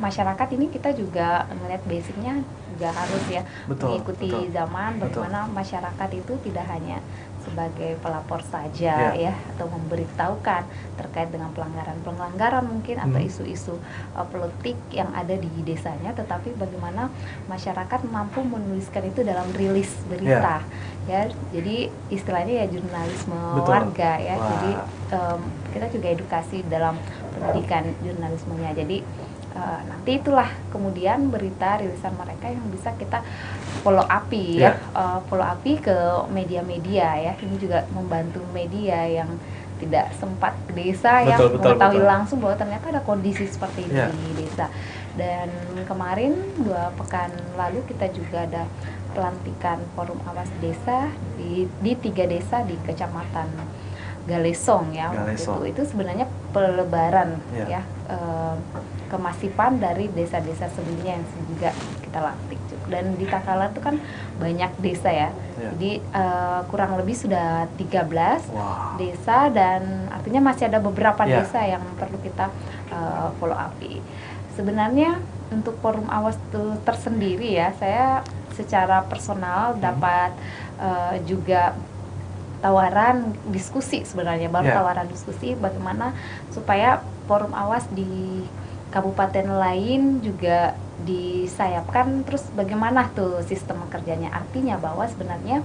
masyarakat ini kita juga ngeliat basicnya juga harus ya mengikuti zaman, bagaimana masyarakat itu tidak hanya sebagai pelapor saja ya, atau memberitahukan terkait dengan pelanggaran mungkin atau isu-isu politik yang ada di desanya, tetapi bagaimana masyarakat mampu menuliskan itu dalam rilis berita ya, jadi istilahnya ya jurnalisme warga ya. Jadi kita juga edukasi dalam pendidikan jurnalismenya, jadi nanti itulah kemudian berita rilisan mereka yang bisa kita follow up ya, follow up ke media-media ya. Ini juga membantu media yang tidak sempat ke desa yang mengetahui langsung bahwa ternyata ada kondisi seperti ini di desa. Dan kemarin 2 pekan lalu kita juga ada pelantikan forum awas desa di 3 desa di Kecamatan Galesong ya. Itu sebenarnya pelebaran ya, kemasipan dari desa-desa sebelumnya yang juga kita lantik. Dan di Takalar itu kan banyak desa ya, jadi kurang lebih sudah 13 desa, dan artinya masih ada beberapa desa yang perlu kita follow up. Sebenarnya untuk forum awas itu tersendiri ya, saya secara personal dapat juga tawaran diskusi sebenarnya, tawaran diskusi bagaimana supaya forum awas di kabupaten lain juga disayapkan, terus bagaimana tuh sistem kerjanya. Artinya bahwa sebenarnya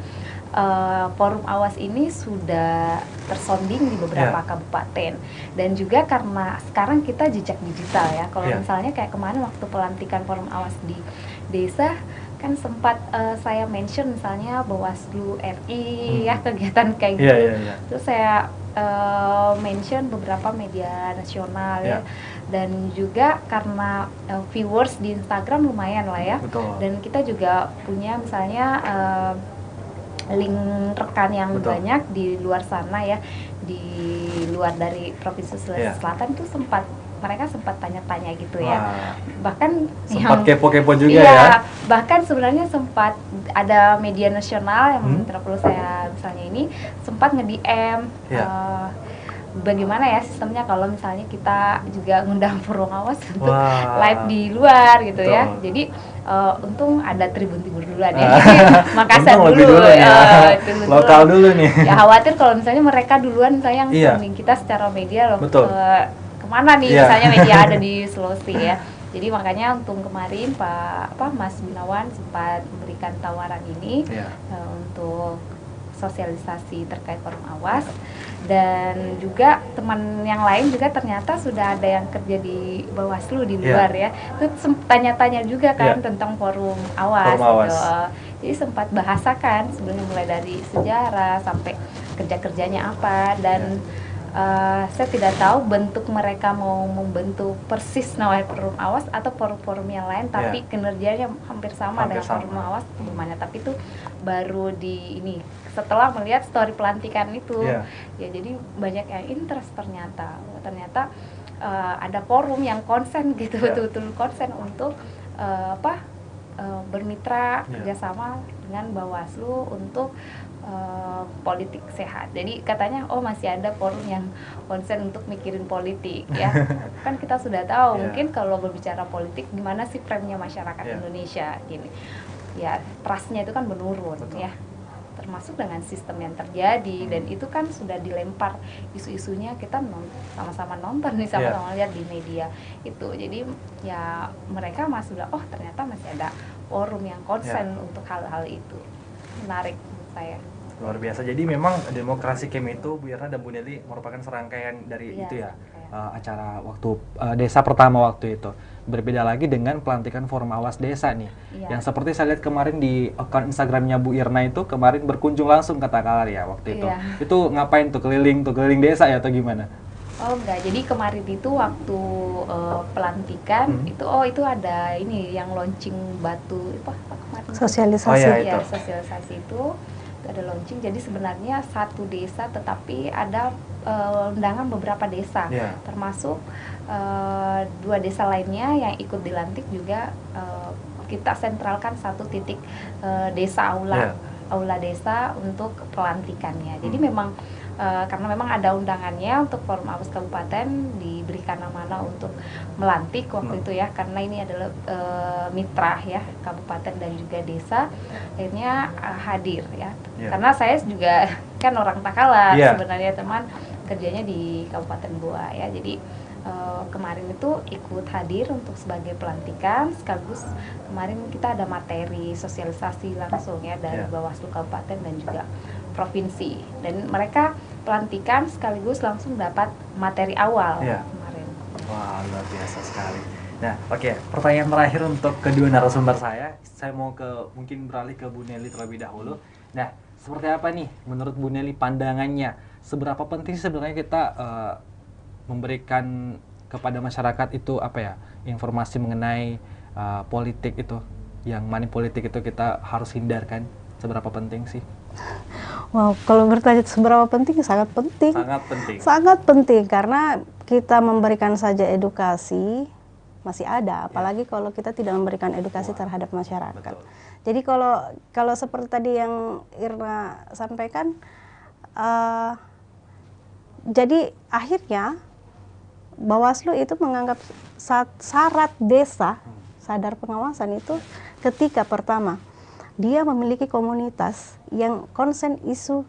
forum awas ini sudah tersonding di beberapa kabupaten, dan juga karena sekarang kita jejak digital ya. Kalau misalnya kayak kemarin waktu pelantikan forum awas di desa kan sempat saya mention misalnya Bawaslu RI ya, kegiatan kayak gitu. Terus saya mention beberapa media nasional ya, dan juga karena viewers di Instagram lumayan lah ya. Dan kita juga punya misalnya link rekan yang banyak di luar sana ya, di luar dari Provinsi Sulawesi Selatan itu mereka sempat tanya-tanya gitu ya. Bahkan sempat kepo-kepo juga ya. Bahkan sebenarnya sempat ada media nasional yang tidak perlu saya misalnya ini sempat nge-DM bagaimana ya sistemnya kalau misalnya kita juga ngundang forum awas untuk live di luar gitu ya. Jadi untung ada Tribun Timur duluan ya. Makassar dulu ya. Lokal dulu nih. Ya khawatir kalau misalnya mereka duluan misalnya yang sending kita secara media loh. Kemana nih misalnya media ada di Sulawesi ya. Jadi makanya untuk kemarin Mas Gunawan sempat memberikan tawaran ini untuk sosialisasi terkait forum awas, dan juga teman yang lain juga ternyata sudah ada yang kerja di Bawaslu di luar ya. Itu tanya-tanya juga kan tentang forum awas. Gitu. Jadi sempat bahasakan sebenarnya mulai dari sejarah sampai kerja-kerjanya apa, dan saya tidak tahu bentuk mereka mau membentuk persis namanya forum awas atau forum-forum yang lain, tapi kinerjanya hampir sama dengan forum awas gimana. Tapi itu baru di ini setelah melihat story pelantikan itu ya, jadi banyak yang interest ternyata ada forum yang konsen gitu, betul-betul konsen untuk bermitra kerjasama dengan Bawaslu untuk politik sehat. Jadi katanya masih ada forum yang konsen untuk mikirin politik ya. Kan kita sudah tahu mungkin kalau berbicara politik gimana sih frame-nya masyarakat Indonesia gini. Ya, trust-nya itu kan menurun ya. Termasuk dengan sistem yang terjadi, dan itu kan sudah dilempar isu-isunya, kita sama-sama nonton nih, sama-sama lihat di media itu. Jadi ya mereka sudah ternyata masih ada forum yang konsen untuk hal-hal itu. Menarik menurut saya. Luar biasa. Jadi memang demokrasi camp itu Bu Irna dan Bu Nelly merupakan serangkaian dari itu ya, acara waktu desa pertama waktu itu. Berbeda lagi dengan pelantikan forum awas desa nih, yang seperti saya lihat kemarin di akun Instagramnya Bu Irna itu kemarin berkunjung langsung ke Takalar ya waktu itu. Itu ngapain tuh, keliling desa ya atau gimana? Oh enggak, jadi kemarin itu waktu pelantikan itu ada ini yang launching batu apa kemarin? Sosialisasi. Sosialisasi itu ada launching. Jadi sebenarnya satu desa tetapi ada undangan beberapa desa, termasuk 2 desa lainnya yang ikut dilantik juga kita sentralkan satu titik desa aula aula desa untuk pelantikannya. Jadi memang karena memang ada undangannya untuk Forum Awas Kabupaten, diberikan amanah untuk melantik waktu itu ya, karena ini adalah mitra ya kabupaten dan juga desa, akhirnya hadir ya. Karena saya juga kan orang Takalar sebenarnya, teman kerjanya di Kabupaten Goa ya, jadi kemarin itu ikut hadir untuk sebagai pelantikan, sekaligus kemarin kita ada materi sosialisasi langsung ya dari Bawaslu Kabupaten dan juga provinsi, dan mereka pelantikan sekaligus langsung dapat materi awal kemarin. Wah, luar biasa sekali. Nah, oke, pertanyaan terakhir untuk kedua narasumber saya mau mungkin beralih ke Bu Nelly terlebih dahulu. Nah, seperti apa nih menurut Bu Nelly pandangannya, seberapa penting sebenarnya kita memberikan kepada masyarakat itu informasi mengenai politik itu, yang money politik itu kita harus hindarkan, seberapa penting sih? Wow, kalau bertanya seberapa penting, sangat penting. Sangat penting. Sangat penting, karena kita memberikan saja edukasi masih ada, apalagi kalau kita tidak memberikan edukasi terhadap masyarakat. Betul. Jadi kalau seperti tadi yang Irna sampaikan, jadi akhirnya Bawaslu itu menganggap syarat desa sadar pengawasan itu ketika pertama dia memiliki komunitas yang konsen isu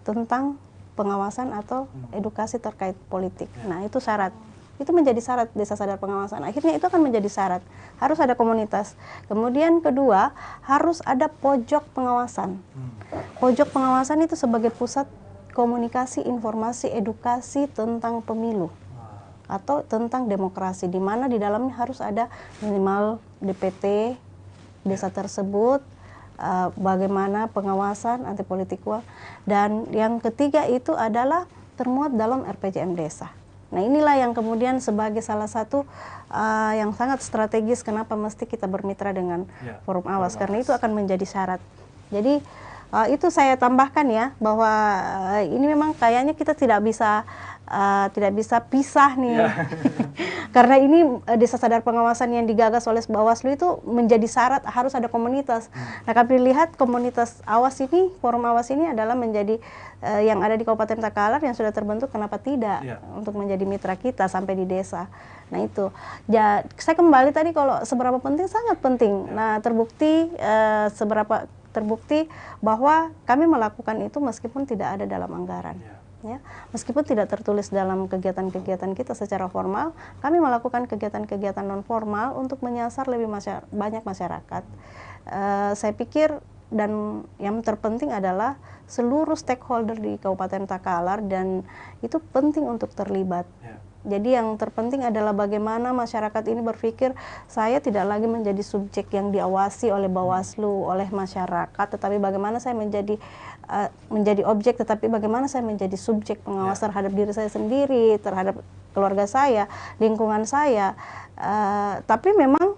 tentang pengawasan atau edukasi terkait politik. Nah, itu syarat. Itu menjadi syarat desa sadar pengawasan. Akhirnya itu akan menjadi syarat. Harus ada komunitas. Kemudian kedua, harus ada pojok pengawasan. Pojok pengawasan itu sebagai pusat komunikasi, informasi, edukasi tentang pemilu atau tentang demokrasi, di mana di dalamnya harus ada minimal DPT desa tersebut, bagaimana pengawasan anti politik uang, dan yang ketiga itu adalah termuat dalam RPJM desa. Nah, inilah yang kemudian sebagai salah satu yang sangat strategis kenapa mesti kita bermitra dengan Forum Awas, karena itu akan menjadi syarat. Jadi itu saya tambahkan ya, bahwa ini memang kayaknya kita tidak bisa pisah nih. Karena ini desa sadar pengawasan yang digagas oleh Bawaslu itu menjadi syarat harus ada komunitas. Nah, kami lihat komunitas awas ini, Forum Awas ini adalah menjadi yang ada di Kabupaten Takalar yang sudah terbentuk, kenapa tidak untuk menjadi mitra kita sampai di desa. Nah, itu. Ya, saya kembali tadi kalau seberapa penting, sangat penting. Nah, seberapa terbukti bahwa kami melakukan itu meskipun tidak ada dalam anggaran. Ya, meskipun tidak tertulis dalam kegiatan-kegiatan kita secara formal, kami melakukan kegiatan-kegiatan non formal untuk menyasar lebih banyak masyarakat. Saya pikir, dan yang terpenting adalah seluruh stakeholder di Kabupaten Takalar, dan itu penting untuk terlibat. Jadi yang terpenting adalah bagaimana masyarakat ini berpikir, saya tidak lagi menjadi subjek yang diawasi oleh Bawaslu, oleh masyarakat, tetapi bagaimana saya menjadi objek, tetapi bagaimana saya menjadi subjek pengawas terhadap diri saya sendiri, terhadap keluarga saya, lingkungan saya. Tapi memang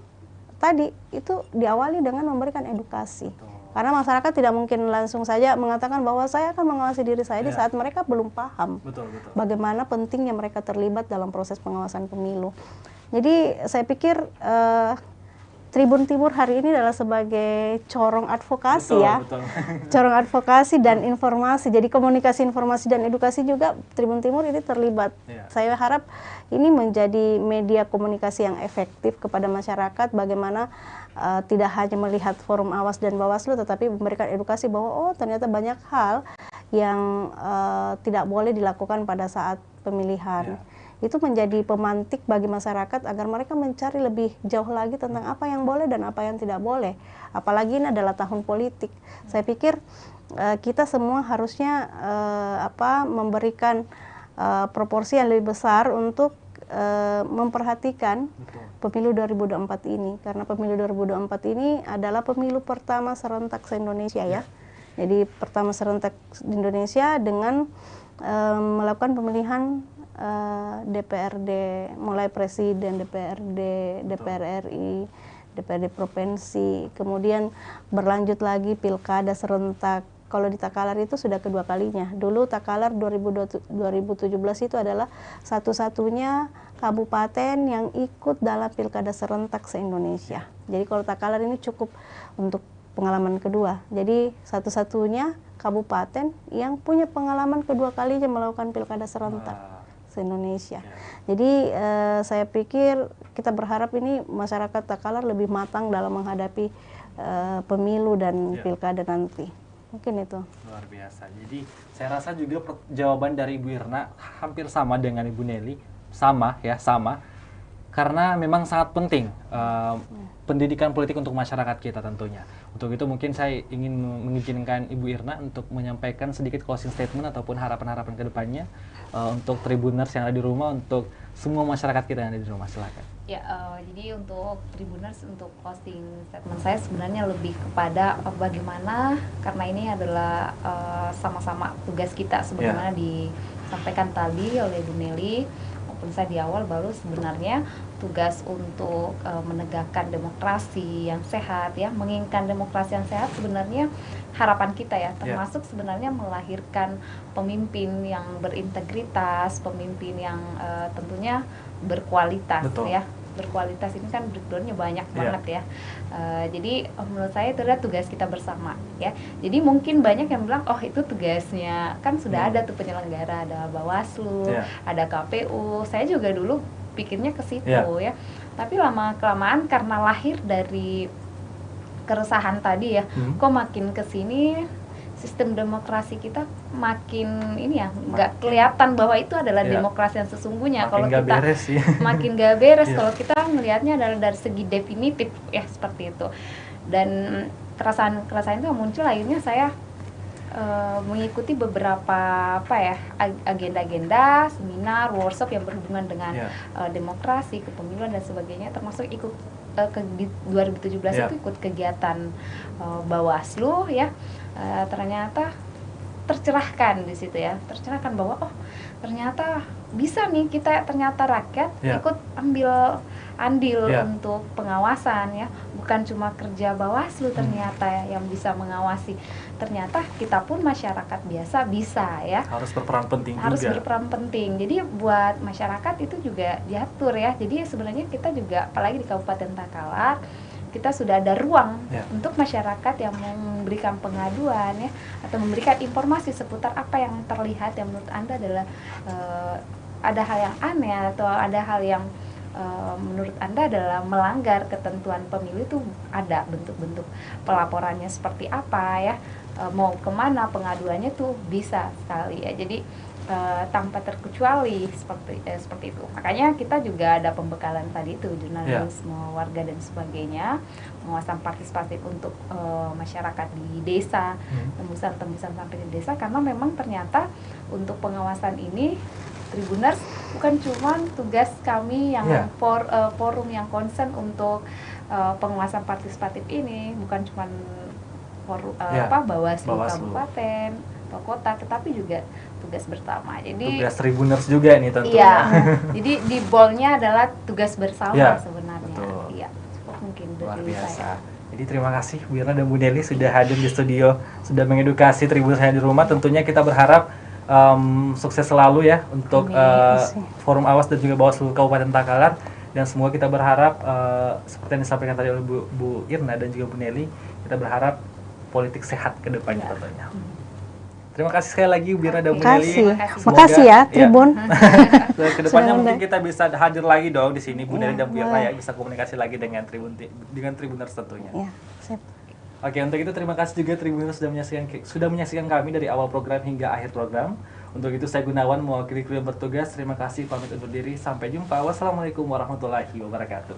tadi itu diawali dengan memberikan edukasi. Karena masyarakat tidak mungkin langsung saja mengatakan bahwa saya akan mengawasi diri saya di saat mereka belum paham bagaimana pentingnya mereka terlibat dalam proses pengawasan pemilu. Jadi saya pikir Tribun Timur hari ini adalah sebagai corong advokasi, corong advokasi dan informasi. Jadi komunikasi, informasi, dan edukasi juga Tribun Timur ini terlibat. Saya harap ini menjadi media komunikasi yang efektif kepada masyarakat, bagaimana tidak hanya melihat Forum Awas dan Bawaslu, tetapi memberikan edukasi bahwa ternyata banyak hal yang tidak boleh dilakukan pada saat pemilihan. Itu menjadi pemantik bagi masyarakat agar mereka mencari lebih jauh lagi tentang apa yang boleh dan apa yang tidak boleh. Apalagi ini adalah tahun politik. Saya pikir kita semua harusnya memberikan proporsi yang lebih besar untuk memperhatikan pemilu 2024 ini. Karena pemilu 2024 ini adalah pemilu pertama serentak se-Indonesia ya. Jadi pertama serentak di Indonesia dengan melakukan pemilihan DPRD, mulai Presiden, DPRD, DPR RI, DPRD Provinsi, kemudian berlanjut lagi Pilkada serentak. Kalau di Takalar itu sudah kedua kalinya. Dulu Takalar 2017 itu adalah satu-satunya kabupaten yang ikut dalam Pilkada serentak se-Indonesia. Jadi kalau Takalar ini cukup untuk pengalaman kedua. Jadi satu-satunya kabupaten yang punya pengalaman kedua kalinya melakukan pilkada serentak se-Indonesia. Jadi saya pikir kita berharap ini masyarakat Takalar lebih matang dalam menghadapi pemilu dan pilkada nanti. Mungkin itu. Luar biasa. Jadi saya rasa juga jawaban dari Ibu Irna hampir sama dengan Ibu Nelly. Sama. Karena memang sangat penting pendidikan politik untuk masyarakat kita tentunya. Untuk itu mungkin saya ingin mengizinkan Ibu Irna untuk menyampaikan sedikit closing statement ataupun harapan-harapan ke depannya untuk Tribuners yang ada di rumah, untuk semua masyarakat kita yang ada di rumah. Silakan. Ya, jadi untuk Tribuners, untuk closing statement saya sebenarnya lebih kepada bagaimana, karena ini adalah sama-sama tugas kita sebagaimana disampaikan tadi oleh Bu Nelly maupun saya di awal, baru sebenarnya tugas untuk menegakkan demokrasi yang sehat, ya, menginginkan demokrasi yang sehat sebenarnya harapan kita ya, termasuk sebenarnya melahirkan pemimpin yang berintegritas, pemimpin yang tentunya berkualitas. Betul. Ya, berkualitas ini kan breakdownnya banyak banget ya. Jadi menurut saya itu adalah tugas kita bersama ya. Jadi mungkin banyak yang bilang, oh itu tugasnya kan sudah ada tuh penyelenggara, ada Bawaslu, ada KPU. Saya juga dulu pikirnya ke situ ya. Tapi lama-kelamaan karena lahir dari keresahan tadi ya, kok makin kesini sistem demokrasi kita makin ini ya, nggak kelihatan bahwa itu adalah demokrasi yang sesungguhnya. Kalau kita beres, makin nggak beres kalau kita melihatnya adalah dari segi definitif ya, seperti itu. Dan keresahan itu muncul, akhirnya saya mengikuti beberapa agenda-agenda, seminar, workshop yang berhubungan dengan demokrasi, kepemiluan dan sebagainya, termasuk ikut ke 2017 itu ikut kegiatan Bawaslu ya. Ternyata tercerahkan di situ ya, tercerahkan bahwa oh ternyata bisa nih kita, ternyata rakyat ikut ambil andil untuk pengawasan ya, bukan cuma kerja Bawaslu ternyata yang bisa mengawasi, ternyata kita pun masyarakat biasa bisa ya, harus berperan penting. Jadi buat masyarakat itu juga diatur ya. Jadi sebenarnya kita juga, apalagi di Kabupaten Takalar, kita sudah ada ruang untuk masyarakat yang memberikan pengaduan ya, atau memberikan informasi seputar apa yang terlihat yang menurut Anda adalah ada hal yang aneh atau ada hal yang menurut Anda adalah melanggar ketentuan pemilu. Itu ada bentuk-bentuk pelaporannya seperti apa ya, mau kemana pengaduannya tuh bisa sekali ya. Jadi tanpa terkecuali seperti itu. Makanya kita juga ada pembekalan tadi itu, jurnalisme warga dan sebagainya, pengawasan partisipatif untuk masyarakat di desa, tembusan sampai di desa, karena memang ternyata untuk pengawasan ini Tribuners bukan cuma tugas kami yang forum yang concern untuk pengawasan partisipatif ini, bukan cuma Bawaslu kabupaten atau kota, tetapi juga tugas bersama. Jadi tugas Tribuners juga ini tentunya. Iya. Jadi di bolnya adalah tugas bersama sebenarnya. Iya. Mungkin luar biasa. Jadi terima kasih Bu Irna dan Bu Nelly sudah hadir di studio, sudah mengedukasi Tribuners yang di rumah. Tentunya kita berharap sukses selalu ya untuk Forum Awas dan juga Bawaslu Kabupaten Takalar, dan semua kita berharap seperti yang disampaikan tadi oleh Bu Irna dan juga Bu Nelly, kita berharap politik sehat ke depannya tentunya. Terima kasih sekali lagi Bu Irna dan Bu Nelly. Makasih ya Tribun. Kedepannya mungkin kita bisa hadir lagi dong di sini Bu Nelly dan Bu Irna ya, bisa komunikasi lagi dengan Tribuners tentunya. Ya, sip. Oke, untuk itu terima kasih juga Tribuners sudah menyaksikan kami dari awal program hingga akhir program. Untuk itu saya Gunawan mewakili kru yang bertugas. Terima kasih, pamit undur diri. Sampai jumpa. Wassalamualaikum warahmatullahi wabarakatuh.